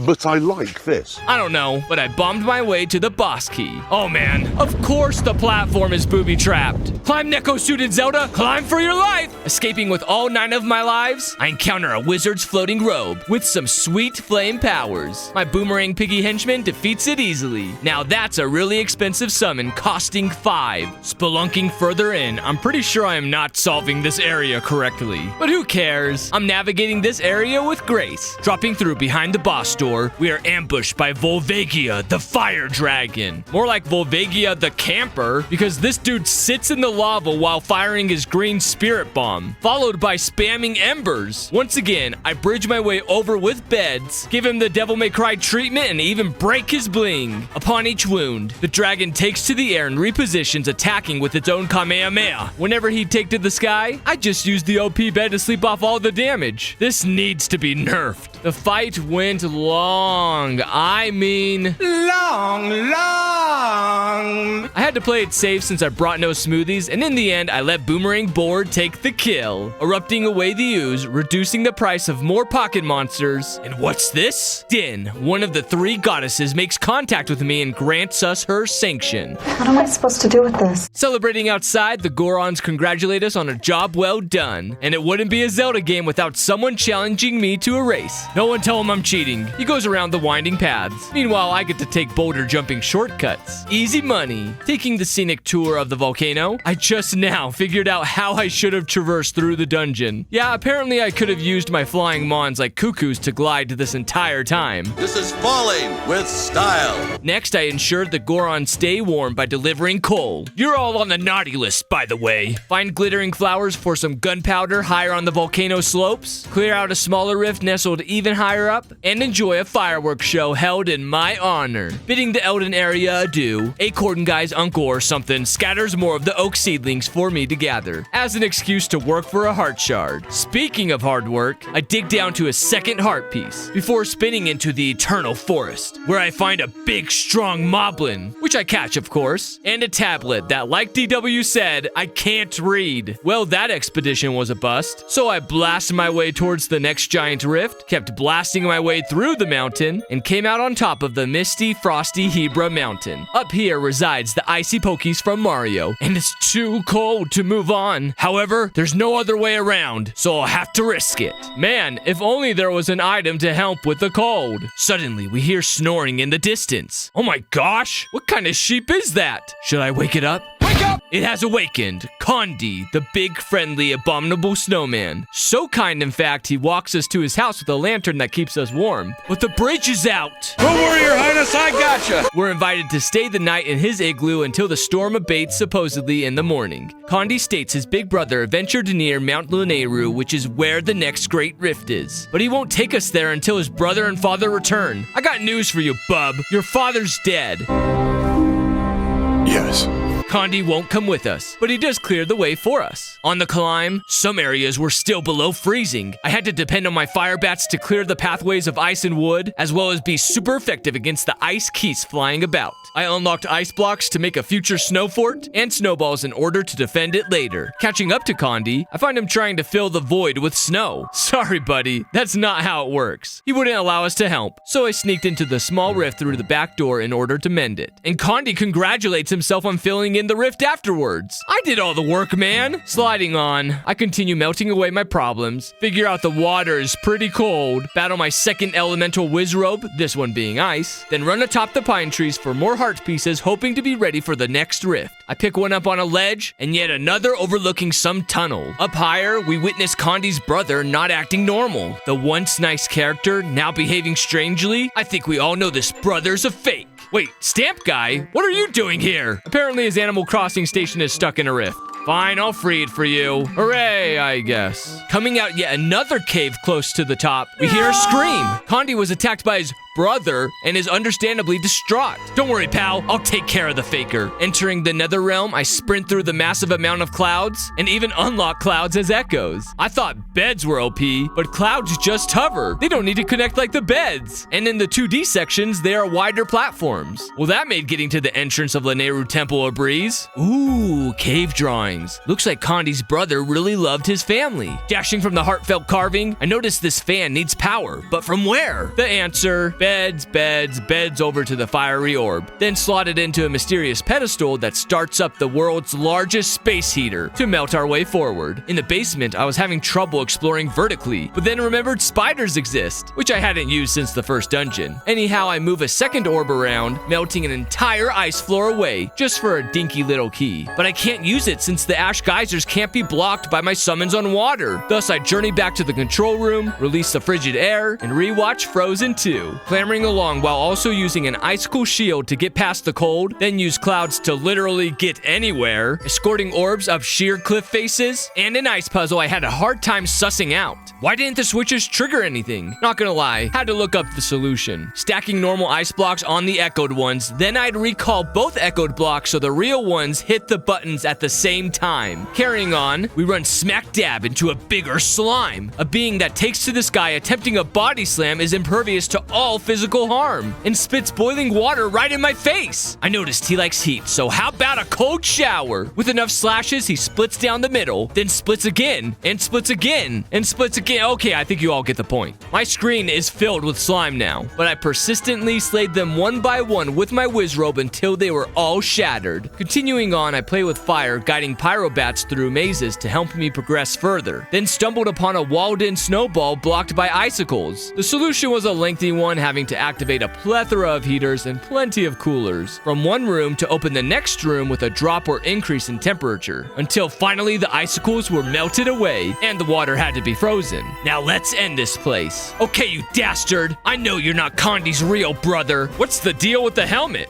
But I like this. I don't know, but I bombed my way to the boss key. Oh man, of course the platform is booby-trapped. Climb, Neko-suited Zelda, climb for your life! Escaping with all 9 of my lives, I encounter a wizard's floating robe with some sweet flame powers. My boomerang piggy henchman defeats it easily. Now that's a really expensive summon costing 5. Spelunking further in, I'm pretty sure I am not solving this area correctly. But who cares? I'm navigating this area with grace. Dropping through behind the boss door, we are ambushed by Volvagia, the fire dragon. More like Volvagia the camper, because this dude sits in the lava while firing his green spirit bomb, followed by spamming embers. Once again, I bridge my way over with beds, give him the Devil May Cry treatment, and even break his bling. Upon each wound, the dragon takes to the air and repositions, attacking with its own Kamehameha. Whenever he'd take to the sky, I just use the OP bed to sleep off all the damage. This needs to be nerfed. The fight went long. I mean, long. I had to play it safe since I brought no smoothies, and in the end, I let Boomerang Board take the kill, erupting away the ooze, reducing the price of more pocket monsters. And what's this? Din, one of the 3 goddesses, makes contact with me and grants us her sanction. What am I supposed to do with this? Celebrating outside, the Gorons congratulate us on a job well done. And it wouldn't be a Zelda game without someone challenging me to a race. No one tell him I'm cheating. He goes around the winding paths. Meanwhile, I get to take boulder jumping shortcuts. Easy money. Taking the scenic tour of the volcano, I just now figured out how I should have traversed through the dungeon. Yeah, apparently I could have used my flying mons like cuckoos to glide this entire time. This is falling with style. Next, I ensured the Gorons stay warm by delivering coal. You're all on the naughty list, by the way. Find glittering flowers for some gunpowder higher on the volcano slopes, clear out a smaller rift nestled even higher up, and enjoy a fireworks show held in my honor. Bidding the Elden area adieu, Acorn Guy's uncle or something scatters more of the oak seedlings for me to gather, as an excuse to work for a heart shard. Speaking of hard work, I dig down to a second heart piece, before spinning into the eternal forest, where I find a big strong moblin, which I catch of course, and a tablet that, like DW said, I can't read. Well, that expedition was a bust, so I blasted my way towards the next giant rift, kept blasting my way through the mountain, and came out on top of the misty, frosty Hebra mountain. Up here resides the icy Pokies from Mario, and it's too cold to move on. However, there's no other way around, so I'll have to risk it. Man, if only there was an item to help with the cold. Suddenly, we hear snoring in the distance. Oh my gosh, what kind of sheep is that? Should I wake it up? Wake up! It has awakened. Condi, the big, friendly, abominable snowman. So kind, in fact, he walks us to his house with a lantern that keeps us warm. But the bridge is out. Don't worry, Your Highness, I gotcha. We're invited to stay the night in his igloo until the storm abates, supposedly in the morning. Condi states his big brother ventured near Mount Lynel, which is where the next great rift is. But he won't take us there until his brother and father return. I got news for you, bub. Your father's dead. Yes. Condi won't come with us, but he does clear the way for us. On the climb, some areas were still below freezing. I had to depend on my fire bats to clear the pathways of ice and wood, as well as be super effective against the ice geese flying about. I unlocked ice blocks to make a future snow fort and snowballs in order to defend it later. Catching up to Condi, I find him trying to fill the void with snow. Sorry, buddy, that's not how it works. He wouldn't allow us to help, so I sneaked into the small rift through the back door in order to mend it. And Condi congratulates himself on filling in the rift afterwards. I did all the work, man. Sliding on, I continue melting away my problems, figure out the water is pretty cold, battle my second elemental whiz robe, this one being ice, then run atop the pine trees for more heart pieces, hoping to be ready for the next rift. I pick one up on a ledge, and yet another overlooking some tunnel. Up higher, we witness Condi's brother not acting normal. The once nice character now behaving strangely. I think we all know this brother's a fake. Wait, Stamp Guy? What are you doing here? Apparently his Animal Crossing station is stuck in a rift. Fine, I'll free it for you. Hooray, I guess. Coming out yet another cave close to the top, we hear a scream. Condi was attacked by his brother and is understandably distraught. Don't worry, pal, I'll take care of the faker. Entering the nether realm, I sprint through the massive amount of clouds and even unlock clouds as echoes. I thought beds were OP, but clouds just hover. They don't need to connect like the beds. And in the 2D sections, they are wider platforms. Well, that made getting to the entrance of Lynel Temple a breeze. Ooh, cave drawings. Looks like Condi's brother really loved his family. Dashing from the heartfelt carving, I noticed this fan needs power, but from where? The answer, beds, beds, beds over to the fiery orb. Then slotted into a mysterious pedestal that starts up the world's largest space heater to melt our way forward. In the basement, I was having trouble exploring vertically, but then remembered spiders exist, which I hadn't used since the first dungeon. Anyhow, I move a second orb around, melting an entire ice floor away, just for a dinky little key. But I can't use it since the ash geysers can't be blocked by my summons on water. Thus, I journey back to the control room, release the frigid air, and rewatch Frozen 2. Clambering along while also using an icicle shield to get past the cold, then use clouds to literally get anywhere, escorting orbs up sheer cliff faces, and an ice puzzle I had a hard time sussing out. Why didn't the switches trigger anything? Not gonna lie, had to look up the solution. Stacking normal ice blocks on the echoed ones, then I'd recall both echoed blocks so the real ones hit the buttons at the same time. Carrying on, we run smack dab into a bigger slime. A being that takes to the sky attempting a body slam is impervious to all physical harm and spits boiling water right in my face. I noticed he likes heat, so how about a cold shower? With enough slashes, he splits down the middle, then splits again, and splits again, and splits again. Okay, I think you all get the point. My screen is filled with slime now, but I persistently slayed them one by one with my whiz robe until they were all shattered. Continuing on, I play with fire, guiding pyrobats through mazes to help me progress further, then stumbled upon a walled-in snowball blocked by icicles. The solution was a lengthy one, having to activate a plethora of heaters and plenty of coolers from one room to open the next room with a drop or increase in temperature, until finally the icicles were melted away and the water had to be frozen. Now let's end this place. Okay, you dastard, I know you're not Condi's real brother. What's the deal with the helmet?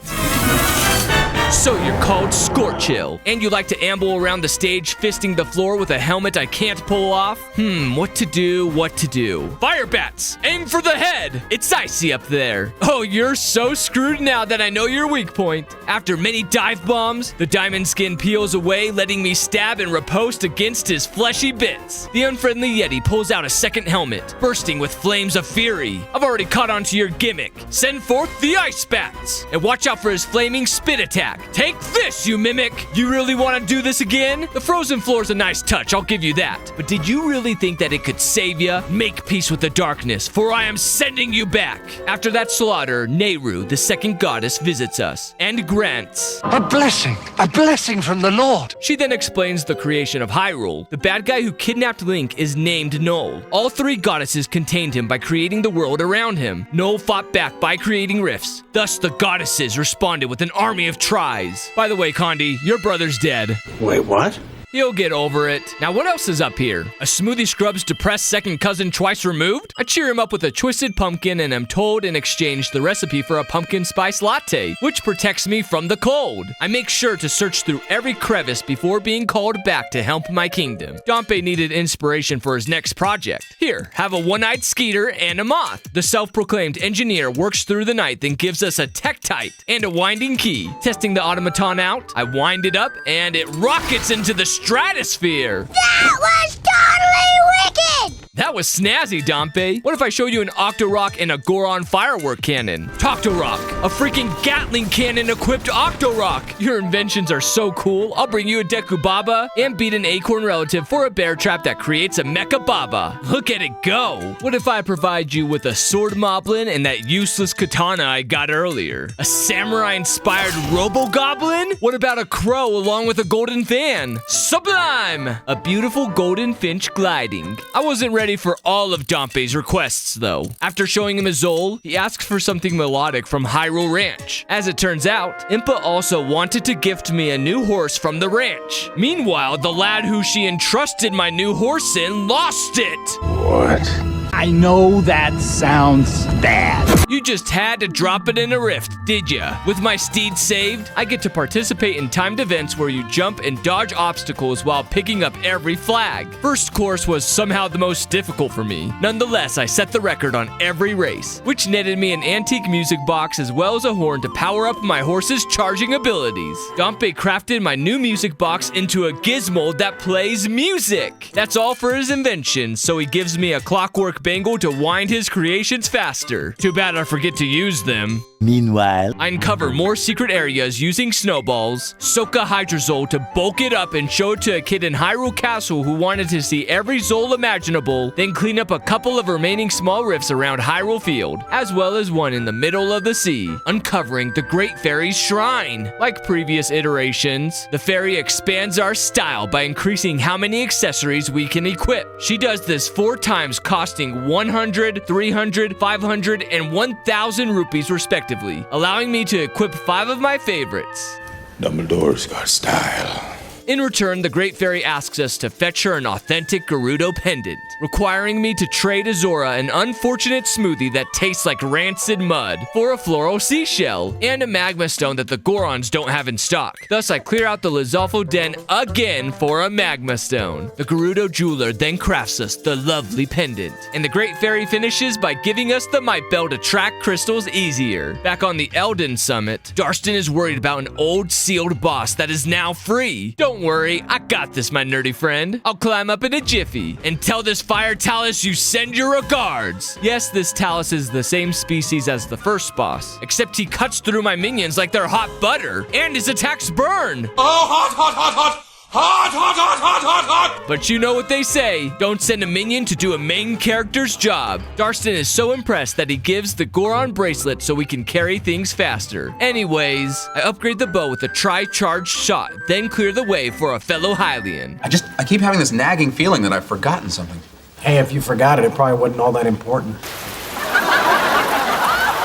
So you're called Scorchill, and you like to amble around the stage fisting the floor with a helmet I can't pull off? What to do? Fire bats! Aim for the head! It's icy up there. Oh, you're so screwed now that I know your weak point. After many dive bombs, the diamond skin peels away, letting me stab and riposte against his fleshy bits. The unfriendly Yeti pulls out a second helmet, bursting with flames of fury. I've already caught on to your gimmick. Send forth the ice bats, and watch out for his flaming spit attack. Take this, you mimic! You really want to do this again? The frozen floor's a nice touch, I'll give you that. But did you really think that it could save ya? Make peace with the darkness, for I am sending you back. After that slaughter, Nehru, the second goddess, visits us and grants a blessing from the Lord. She then explains the creation of Hyrule. The bad guy who kidnapped Link is named Noel. All three goddesses contained him by creating the world around him. Noel fought back by creating rifts. Thus, the goddesses responded with an army of tribes. eyes. By the way, Condi, your brother's dead. Wait, what? You'll get over it. Now, what else is up here? A Smoothie Scrub's depressed second cousin twice removed? I cheer him up with a twisted pumpkin and am told in exchange the recipe for a pumpkin spice latte, which protects me from the cold. I make sure to search through every crevice before being called back to help my kingdom. Dompe needed inspiration for his next project. Here, have a one-eyed skeeter and a moth. The self-proclaimed engineer works through the night, then gives us a Tektite and a winding key. Testing the automaton out, I wind it up and it rockets into the stratosphere. That was totally wicked! That was snazzy, Dompe. What if I show you an Octorok and a Goron firework cannon? Toctorok, a freaking Gatling cannon-equipped Octorok. Your inventions are so cool. I'll bring you a Deku Baba and beat an acorn relative for a bear trap that creates a Mecha Baba. Look at it go. What if I provide you with a sword moblin and that useless katana I got earlier? A samurai-inspired Robo-Goblin? What about a crow along with a golden fan? Sublime! A beautiful golden finch gliding. I wasn't ready for all of Dompe's requests, though. After showing him his Zol, he asks for something melodic from Hyrule Ranch. As it turns out, Impa also wanted to gift me a new horse from the ranch. Meanwhile, the lad who she entrusted my new horse in lost it. What? I know that sounds bad. You just had to drop it in a rift, did ya? With my steed saved, I get to participate in timed events where you jump and dodge obstacles while picking up every flag. First course was somehow the most difficult for me. Nonetheless, I set the record on every race, which netted me an antique music box as well as a horn to power up my horse's charging abilities. Dompe crafted my new music box into a gizmo that plays music. That's all for his invention, so he gives me a clockwork bangle to wind his creations faster. Too bad I forget to use them. Meanwhile, I uncover more secret areas using snowballs, soak a Hydrozol to bulk it up and show it to a kid in Hyrule Castle who wanted to see every Zol imaginable, then clean up a couple of remaining small rifts around Hyrule Field, as well as one in the middle of the sea, uncovering the Great Fairy's shrine. Like previous iterations, the fairy expands our style by increasing how many accessories we can equip. She does this 4 times, costing 100, 300, 500, and 1,000 rupees respectively, allowing me to equip 5 of my favorites. Dumbledore's got style. In return, the Great Fairy asks us to fetch her an authentic Gerudo pendant, requiring me to trade Azora an unfortunate smoothie that tastes like rancid mud for a floral seashell and a magma stone that the Gorons don't have in stock. Thus, I clear out the Lizalfo Den again for a magma stone. The Gerudo jeweler then crafts us the lovely pendant, and the Great Fairy finishes by giving us the Might Bell to track crystals easier. Back on the Elden Summit, Darstan is worried about an old sealed boss that is now free. Don't worry, I got this, my nerdy friend. I'll climb up in a jiffy and tell this fire talus you send your regards. Yes, this talus is the same species as the first boss, except he cuts through my minions like they're hot butter, and his attacks burn. Oh, hot, hot, hot, hot! Hot, hot, hot, hot, hot, hot! But you know what they say, don't send a minion to do a main character's job. Darstan is so impressed that he gives the Goron bracelet so we can carry things faster. Anyways, I upgrade the bow with a tri-charged shot, then clear the way for a fellow Hylian. I keep having this nagging feeling that I've forgotten something. Hey, if you forgot it, it probably wasn't all that important.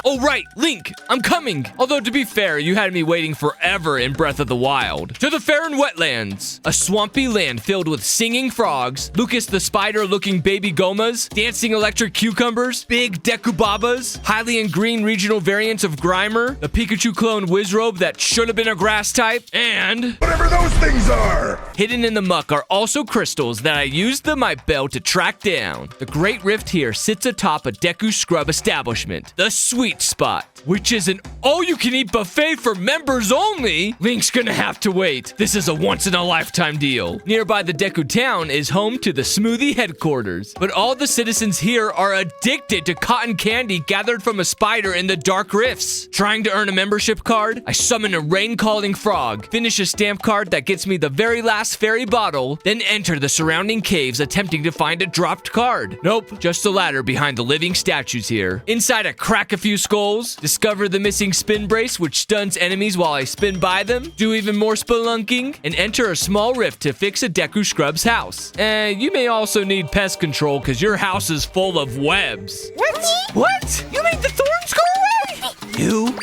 Oh right, Link, I'm coming! Although to be fair, you had me waiting forever in Breath of the Wild. To the Fair and Wetlands, a swampy land filled with singing frogs, Lucas the Spider-looking baby gomas, dancing electric cucumbers, big Dekubabas, Hylian green regional variants of Grimer, the Pikachu clone Wizrobe that should have been a grass type, and whatever those things are! Hidden in the muck are also crystals that I used the Might Bell to track down. The Great Rift here sits atop a Deku Scrub establishment, the Sweet Spot, which is an all-you-can-eat buffet for members only. Link's gonna have to wait. This is a once-in-a-lifetime deal. Nearby the Deku town is home to the Smoothie headquarters, but all the citizens here are addicted to cotton candy gathered from a spider in the dark rifts. Trying to earn a membership card, I summon a rain-calling frog, finish a stamp card that gets me the very last fairy bottle, then enter the surrounding caves attempting to find a dropped card. Nope, just a ladder behind the living statues here. Inside I crack a few skulls, discover the missing spin brace which stuns enemies while I spin by them, do even more spelunking, and enter a small rift to fix a Deku Scrub's house. You may also need pest control because your house is full of webs. What? What? You made the thorns go away? You?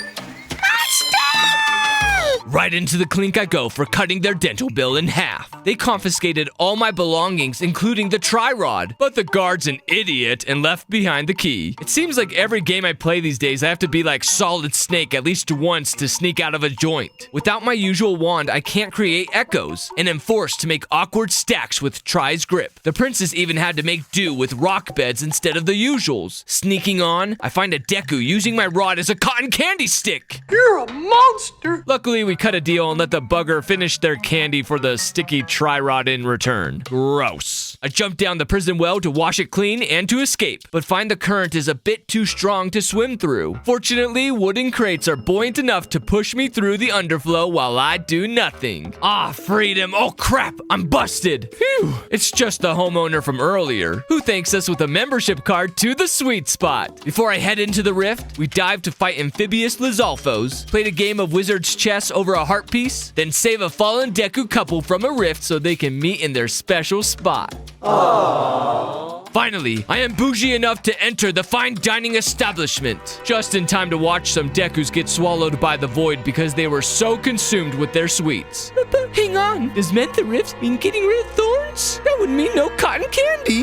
Right into the clink I go for cutting their dental bill in half. They confiscated all my belongings, including the tri-rod, but the guard's an idiot and left behind the key. It seems like every game I play these days, I have to be like Solid Snake at least once to sneak out of a joint. Without my usual wand, I can't create echoes, and am forced to make awkward stacks with Tri's grip. The princess even had to make do with rock beds instead of the usuals. Sneaking on, I find a Deku using my rod as a cotton candy stick. You're a monster! Luckily, we cut a deal and let the bugger finish their candy for the sticky tri-rod in return. Gross. I jump down the prison well to wash it clean and to escape, but find the current is a bit too strong to swim through. Fortunately, wooden crates are buoyant enough to push me through the underflow while I do nothing. Ah, freedom. Oh crap, I'm busted. Phew. It's just the homeowner from earlier, who thanks us with a membership card to the sweet spot. Before I head into the rift, we dive to fight amphibious Lizalfos, played a game of wizard's chess over a heart piece, then save a fallen Deku couple from a rift so they can meet in their special spot. Aww. Finally, I am bougie enough to enter the fine dining establishment, just in time to watch some Dekus get swallowed by the void because they were so consumed with their sweets. But hang on, does Mend the Rift mean getting rid of thorns? That would mean no cotton candy.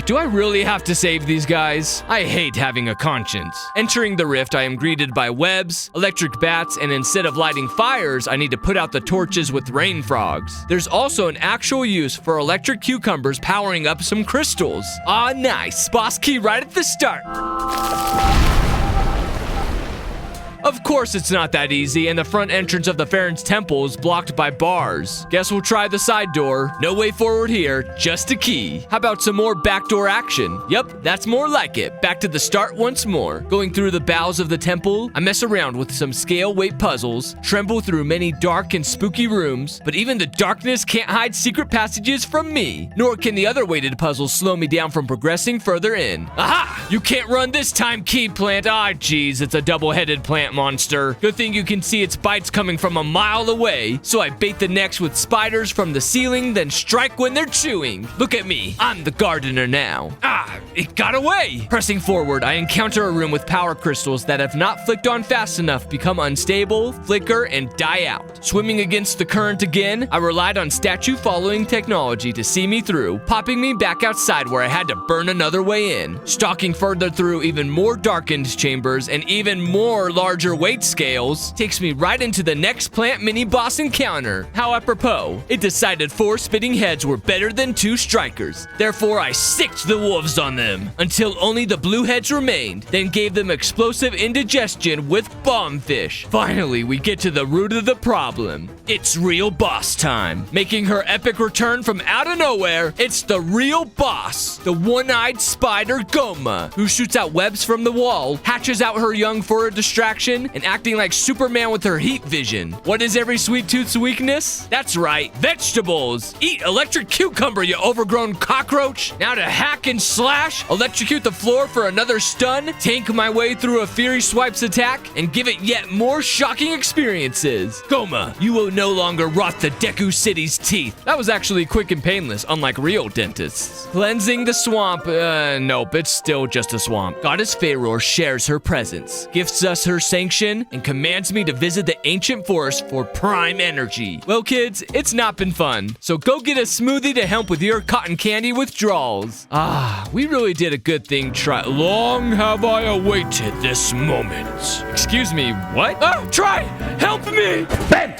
Do I really have to save these guys? I hate having a conscience. Entering the rift, I am greeted by webs, electric bats, and instead of lighting fires, I need to put out the torches with rain frogs. There's also an actual use for electric cucumbers powering up some crystals. Ah, nice. Boss key right at the start. Of course it's not that easy, and the front entrance of the Farron's temple is blocked by bars. Guess we'll try the side door. No way forward here, just a key. How about some more backdoor action? Yep, that's more like it. Back to the start once more. Going through the bowels of the temple, I mess around with some scale weight puzzles, tremble through many dark and spooky rooms, but even the darkness can't hide secret passages from me. Nor can the other weighted puzzles slow me down from progressing further in. Aha! You can't run this time, key plant. Ah, geez, it's a double-headed plant monster. Good thing you can see its bites coming from a mile away, so I bait the necks with spiders from the ceiling, then strike when they're chewing. Look at me, I'm the gardener now. Ah, it got away! Pressing forward, I encounter a room with power crystals that have not flicked on fast enough become unstable, flicker, and die out. Swimming against the current again, I relied on statue following technology to see me through, popping me back outside where I had to burn another way in. Stalking further through even more darkened chambers and even more larger weight scales takes me right into the next plant mini-boss encounter. How apropos, it decided 4 spitting heads were better than 2 strikers. Therefore, I sicked the wolves on them until only the blue heads remained, then gave them explosive indigestion with bombfish. Finally, we get to the root of the problem. It's real boss time. Making her epic return from out of nowhere, it's the real boss, the one-eyed spider Goma, who shoots out webs from the wall, hatches out her young for a distraction, and acting like Superman with her heat vision. What is every sweet tooth's weakness? That's right, vegetables. Eat electric cucumber, you overgrown cockroach. Now to hack and slash, electrocute the floor for another stun, tank my way through a Fury Swipes attack, and give it yet more shocking experiences. Goma, you will no longer rot the Deku City's teeth. That was actually quick and painless, unlike real dentists. Cleansing the swamp, nope, it's still just a swamp. Goddess Pharaoh shares her presence, gifts us her sanction, and commands me to visit the ancient forest for prime energy. Well, kids, it's not been fun, so go get a smoothie to help with your cotton candy withdrawals. Ah, we really did a good thing. Long have I awaited this moment. Excuse me, what? Oh, Tri, help me! Bad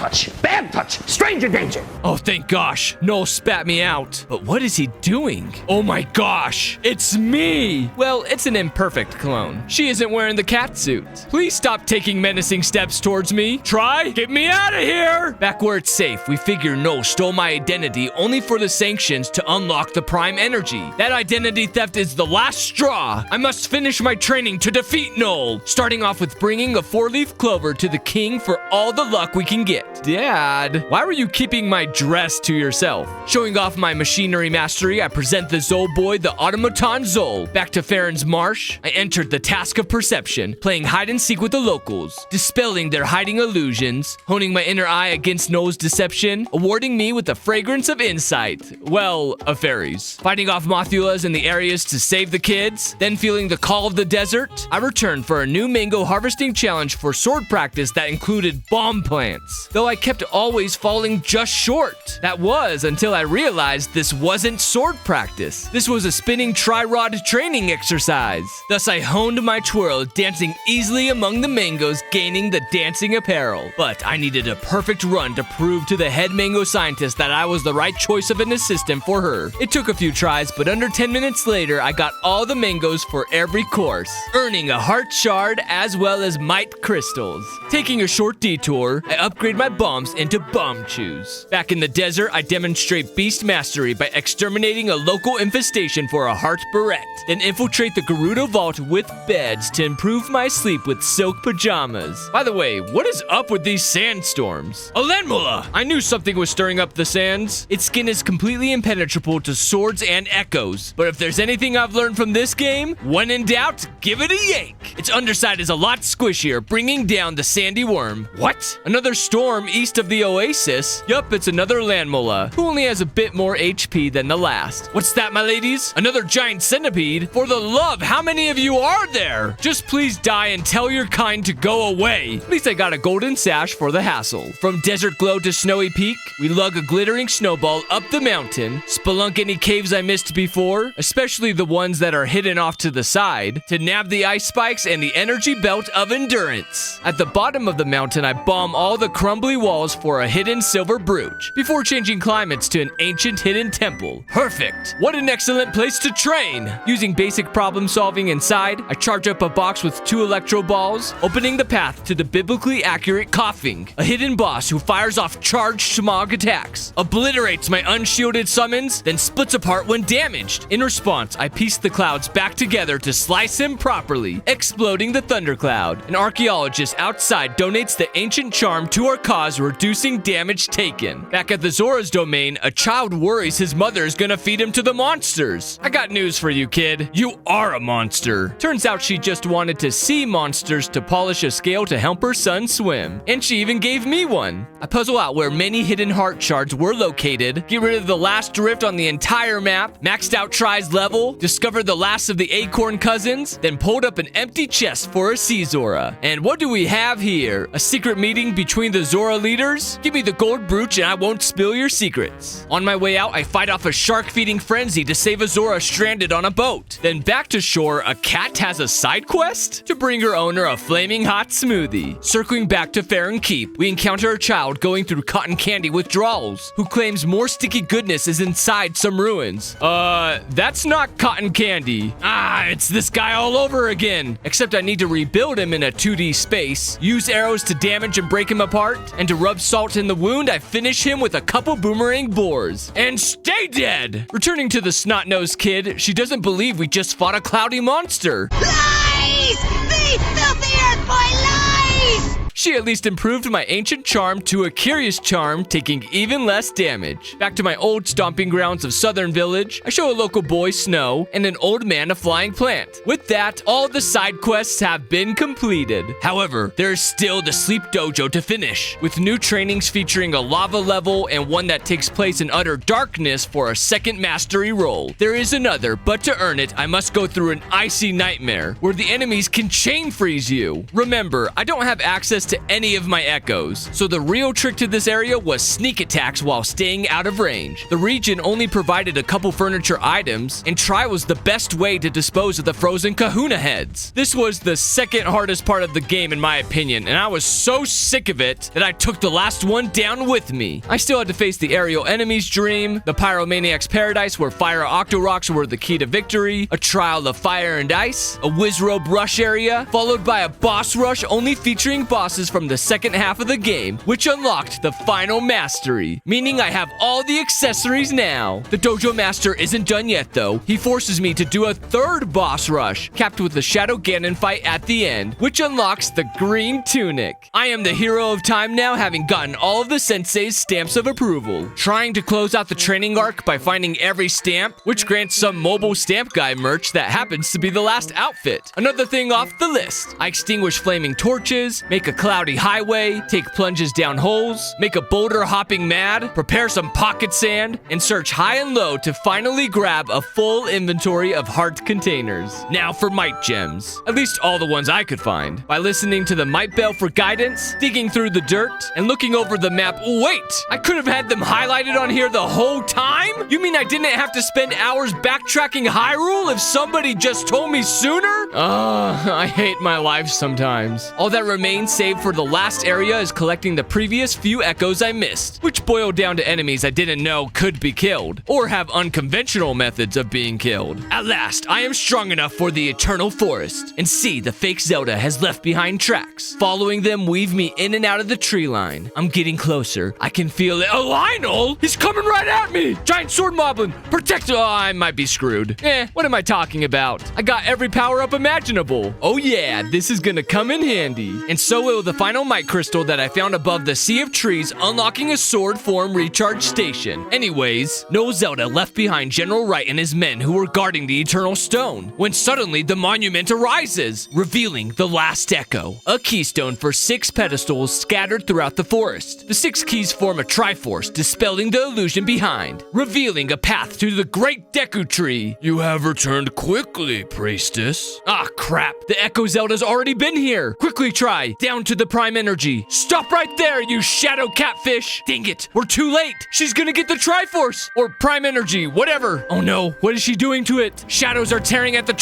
touch, stranger danger. Oh, thank gosh, Noel spat me out. But what is he doing? Oh my gosh, it's me! Well, it's an imperfect clone. She isn't wearing the cat suit. Please stop taking menacing steps towards me. Tri, get me out of here! Back where it's safe, we figure Noel stole my identity only for the sanctions to unlock the prime energy. That identity theft is the last straw. I must finish my training to defeat Noel, starting off with bringing a 4-leaf clover to the king for all the luck we can get. Dad, why were you keeping my dress to yourself? Showing off my machinery mastery, I present the Zol boy, the automaton Zol. Back to Farron's Marsh, I entered the task of perception, playing hide and seek with the locals locals, dispelling their hiding illusions, honing my inner eye against Noel's deception, awarding me with the fragrance of insight. Well, of fairies. Fighting off Mothulas in the areas to save the kids, then feeling the call of the desert, I returned for a new mango harvesting challenge for sword practice that included bomb plants. Though I kept always falling just short. That was until I realized this wasn't sword practice. This was a spinning tri-rod training exercise. Thus I honed my twirl, dancing easily among the mangoes, gaining the dancing apparel. But I needed a perfect run to prove to the head mango scientist that I was the right choice of an assistant for her. It took a few tries, but under 10 minutes later, I got all the mangoes for every course, earning a heart shard as well as might crystals. Taking a short detour, I upgrade my bombs into bomb chews. Back in the desert, I demonstrate beast mastery by exterminating a local infestation for a heart barrette, then infiltrate the Gerudo vault with beds to improve my sleep with silk pajamas. By the way, what is up with these sandstorms? A Lynel! I knew something was stirring up the sands. Its skin is completely impenetrable to swords and echoes, but if there's anything I've learned from this game, when in doubt, give it a yank. Its underside is a lot squishier, bringing down the sandy worm. What? Another storm east of the oasis? Yup, it's another Lynel, who only has a bit more HP than the last. What's that, my ladies? Another giant centipede? For the love, how many of you are there? Just please die and tell your kind to go away. At least I got a golden sash for the hassle. From desert glow to snowy peak, we lug a glittering snowball up the mountain, spelunk any caves I missed before, especially the ones that are hidden off to the side, to nab the ice spikes and the energy belt of endurance. At the bottom of the mountain, I bomb all the crumbly walls for a hidden silver brooch, before changing climates to an ancient hidden temple. Perfect! What an excellent place to train! Using basic problem solving inside, I charge up a box with 2 electro balls, opening the path to the biblically accurate coughing, a hidden boss who fires off charged smog attacks, obliterates my unshielded summons, then splits apart when damaged. In response, I piece the clouds back together to slice him properly, exploding the thundercloud. An archaeologist outside donates the ancient charm to our cause, reducing damage taken. Back at the Zora's domain, a child worries his mother is gonna feed him to the monsters. I got news for you, kid. You are a monster. Turns out she just wanted to see monsters to polish a scale to help her son swim. And she even gave me one. I puzzle out where many hidden heart shards were located, get rid of the last drift on the entire map, maxed out Try's level, discovered the last of the acorn cousins, then pulled up an empty chest for a sea Zora. And what do we have here? A secret meeting between the Zora leaders? Give me the gold brooch and I won't spill your secrets. On my way out, I fight off a shark-feeding frenzy to save a Zora stranded on a boat. Then back to shore, a cat has a side quest to bring her owner a flaming hot smoothie. Circling back to Farron Keep, we encounter a child going through cotton candy withdrawals, who claims more sticky goodness is inside some ruins. That's not cotton candy. It's this guy all over again. Except I need to rebuild him in a 2D space, use arrows to damage and break him apart, and to rub salt in the wound, I finish him with a couple boomerang boars. And stay dead! Returning to the snot-nosed kid, she doesn't believe we just fought a cloudy monster. Lies! The filthy earth boy lies! She at least improved my ancient charm to a curious charm, taking even less damage. Back to my old stomping grounds of Southern Village, I show a local boy Snow and an old man a flying plant. With that, all the side quests have been completed. However, there is still the Sleep Dojo to finish, with new trainings featuring a lava level and one that takes place in utter darkness for a second mastery role. There is another, but to earn it, I must go through an icy nightmare where the enemies can chain freeze you. Remember, I don't have access to any of my echoes, so the real trick to this area was sneak attacks while staying out of range. The region only provided a couple furniture items, and try was the best way to dispose of the frozen kahuna heads. This was the second hardest part of the game in my opinion, and I was so sick of it that I took the last one down with me. I still had to face the aerial enemy's dream, the pyromaniac's paradise where fire octorocks were the key to victory, a trial of fire and ice, a whiz robe rush area, followed by a boss rush only featuring bosses bosses from the second half of the game, which unlocked the final mastery, meaning I have all the accessories now. The Dojo Master isn't done yet though. He forces me to do a third boss rush, capped with the Shadow Ganon fight at the end, which unlocks the green tunic. I am the hero of time now, having gotten all of the sensei's stamps of approval. Trying to close out the training arc by finding every stamp, which grants some mobile stamp guy merch that happens to be the last outfit. Another thing off the list. I extinguish flaming torches, make a cloudy highway, take plunges down holes, make a boulder hopping mad, prepare some pocket sand, and search high and low to finally grab a full inventory of heart containers. Now for might gems. At least all the ones I could find. By listening to the might bell for guidance, digging through the dirt, and looking over the map. Wait! I could have had them highlighted on here the whole time? You mean I didn't have to spend hours backtracking Hyrule if somebody just told me sooner? I hate my life sometimes. All that remains saved for the last area is collecting the previous few echoes I missed, which boiled down to enemies I didn't know could be killed, or have unconventional methods of being killed. At last, I am strong enough for the Eternal Forest, and see the fake Zelda has left behind tracks. Following them weave me in and out of the tree line. I'm getting closer. I can feel it. Oh, Lynel! He's coming right at me! Giant sword moblin! Protect! Oh, I might be screwed. What am I talking about? I got every power-up imaginable. Oh yeah, this is gonna come in handy. And so will the final might crystal that I found above the sea of trees, unlocking a sword form recharge station. Anyways, no Zelda left behind General Wright and his men who were guarding the Eternal Stone, when suddenly the monument arises, revealing the last echo. A keystone for 6 pedestals scattered throughout the forest. The 6 keys form a triforce, dispelling the illusion behind, revealing a path to the Great Deku Tree. You have returned quickly, priestess. Ah, crap. The Echo Zelda's already been here. Quickly try. Down to the Prime Energy. Stop right there, you shadow catfish. Dang it. We're too late. She's gonna get the Triforce. Or Prime Energy, whatever. Oh no, what is she doing to it? Shadows are tearing at the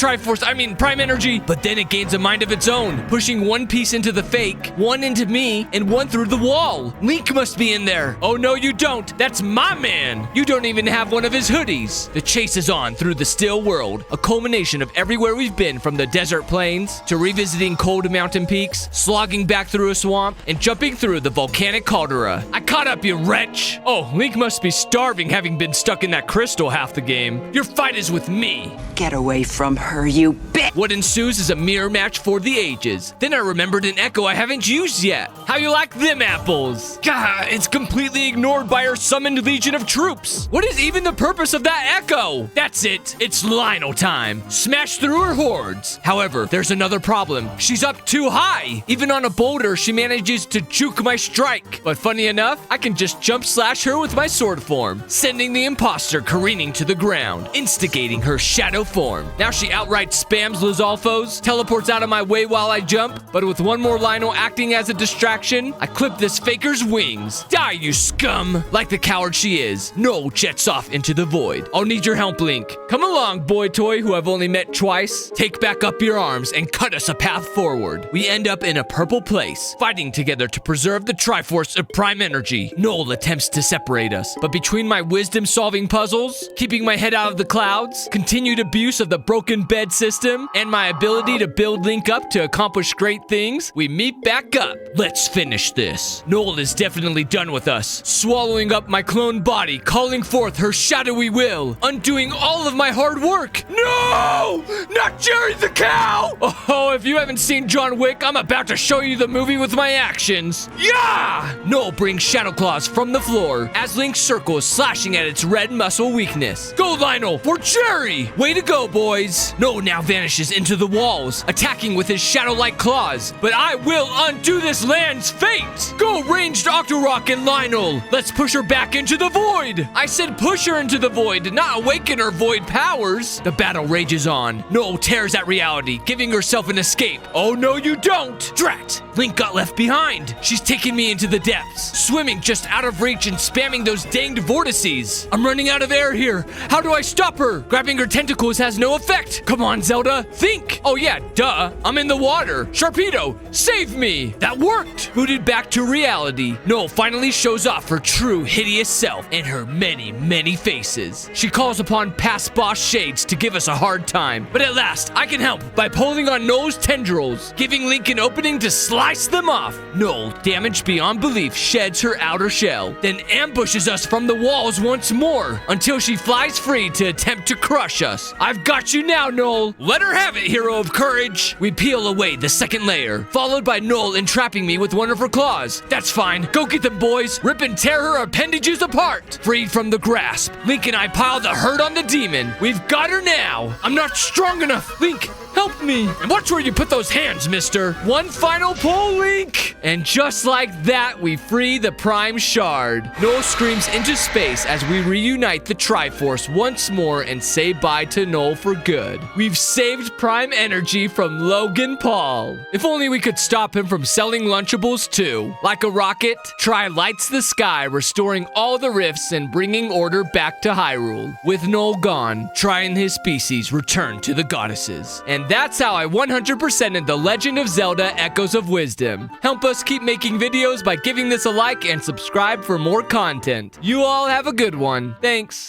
Prime Energy. But then it gains a mind of its own, pushing one piece into the fake, one into me, and one through the wall. Link must be in there. Oh no, you don't. That's my man. You don't even have one of his hoodies. The chase is on through the still world, a culmination of everywhere we've been, from the desert plains to revisiting cold mountain peaks, slogging back through a swamp, and jumping through the volcanic caldera. I caught up, you wretch. Oh, Link must be starving, having been stuck in that crystal half the game. Your fight is with me. Get away from her, you bitch! What ensues is a mirror match for the ages. Then I remembered an echo I haven't used yet. How you like them apples? Gah, it's completely ignored by our summoned legion of troops. What is even the purpose of that echo? That's it. It's Lynel time. Smash through her hordes. However, there's another problem. She's up too high. Even on a boulder, she manages to juke my strike. But funny enough, I can just jump slash her with my sword form, sending the imposter careening to the ground, instigating her shadow form. Now she outright spams Lizalfos, teleports out of my way while I jump, but with one more Lynel acting as a distraction, I clip this faker's wings. Die, you scum! Like the coward she is, Noel jets off into the void. I'll need your help, Link. Come along, boy toy who I've only met twice. Take back up your arms and cut us a path forward. We end up in a purple place, fighting together to preserve the Triforce of Prime Energy. Noel attempts to separate us, but between my wisdom-solving puzzles, keeping my head out of the clouds, continued abuse of the broken bed system, and my ability to build Link up to accomplish great things, we meet back up. Let's finish this. Noel is definitely done with us, swallowing up my clone body, calling forth her shadowy will, undoing all of my hard work. No! Not Jerry the cow! Oh, if you haven't seen John Wick, I'm about to show you the movie with my actions. Yeah! Noel brings Shadow Claws from the floor as Link circles, slashing at its red muscle weakness. Go, Lynel, for Jerry! Way to go, boys. Noel now vanishes into the walls, attacking with his shadow-like claws, but I will undo this land's fate! Go, ranged Octorok and Lynel! Let's push her back into the void! I said push her into the void, not awaken her void powers! The battle rages on. Noel tears at reality, giving herself an escape. Oh no, you don't! Drat! Link got left behind! She's taking me into the depths, swimming just out of reach and spamming those danged vortices. I'm running out of air here. How do I stop her? Grabbing her tentacles has no effect. Come on, Zelda, think! Oh yeah, duh. I'm in the water. Sharpedo, save me! That worked! Booted back to reality, Noel finally shows off her true hideous self and her many, many faces. She calls upon past boss shades to give us a hard time, but at last, I can help by pulling on Noel's tendrils, giving Link an opening to slide slice them off. Noel, damaged beyond belief, sheds her outer shell, then ambushes us from the walls once more until she flies free to attempt to crush us. I've got you now, Noel. Let her have it, hero of courage. We peel away the second layer, followed by Noel entrapping me with one of her claws. That's fine. Go get them, boys. Rip and tear her appendages apart. Freed from the grasp, Link and I pile the hurt on the demon. We've got her now. I'm not strong enough. Link, help me. And watch where you put those hands, mister. One final pull, Link. And just like that, we free the Prime Shard. Noel screams into space as we reunite the Triforce once more and say bye to Noel for good. We've saved Prime Energy from Logan Paul. If only we could stop him from selling Lunchables too. Like a rocket, Tri lights the sky, restoring all the rifts and bringing order back to Hyrule. With Noel gone, Tri and his species return to the goddesses. And that's how I 100%ed The Legend of Zelda Echoes of Wisdom. Help us keep making videos by giving this a like and subscribe for more content. You all have a good one. Thanks.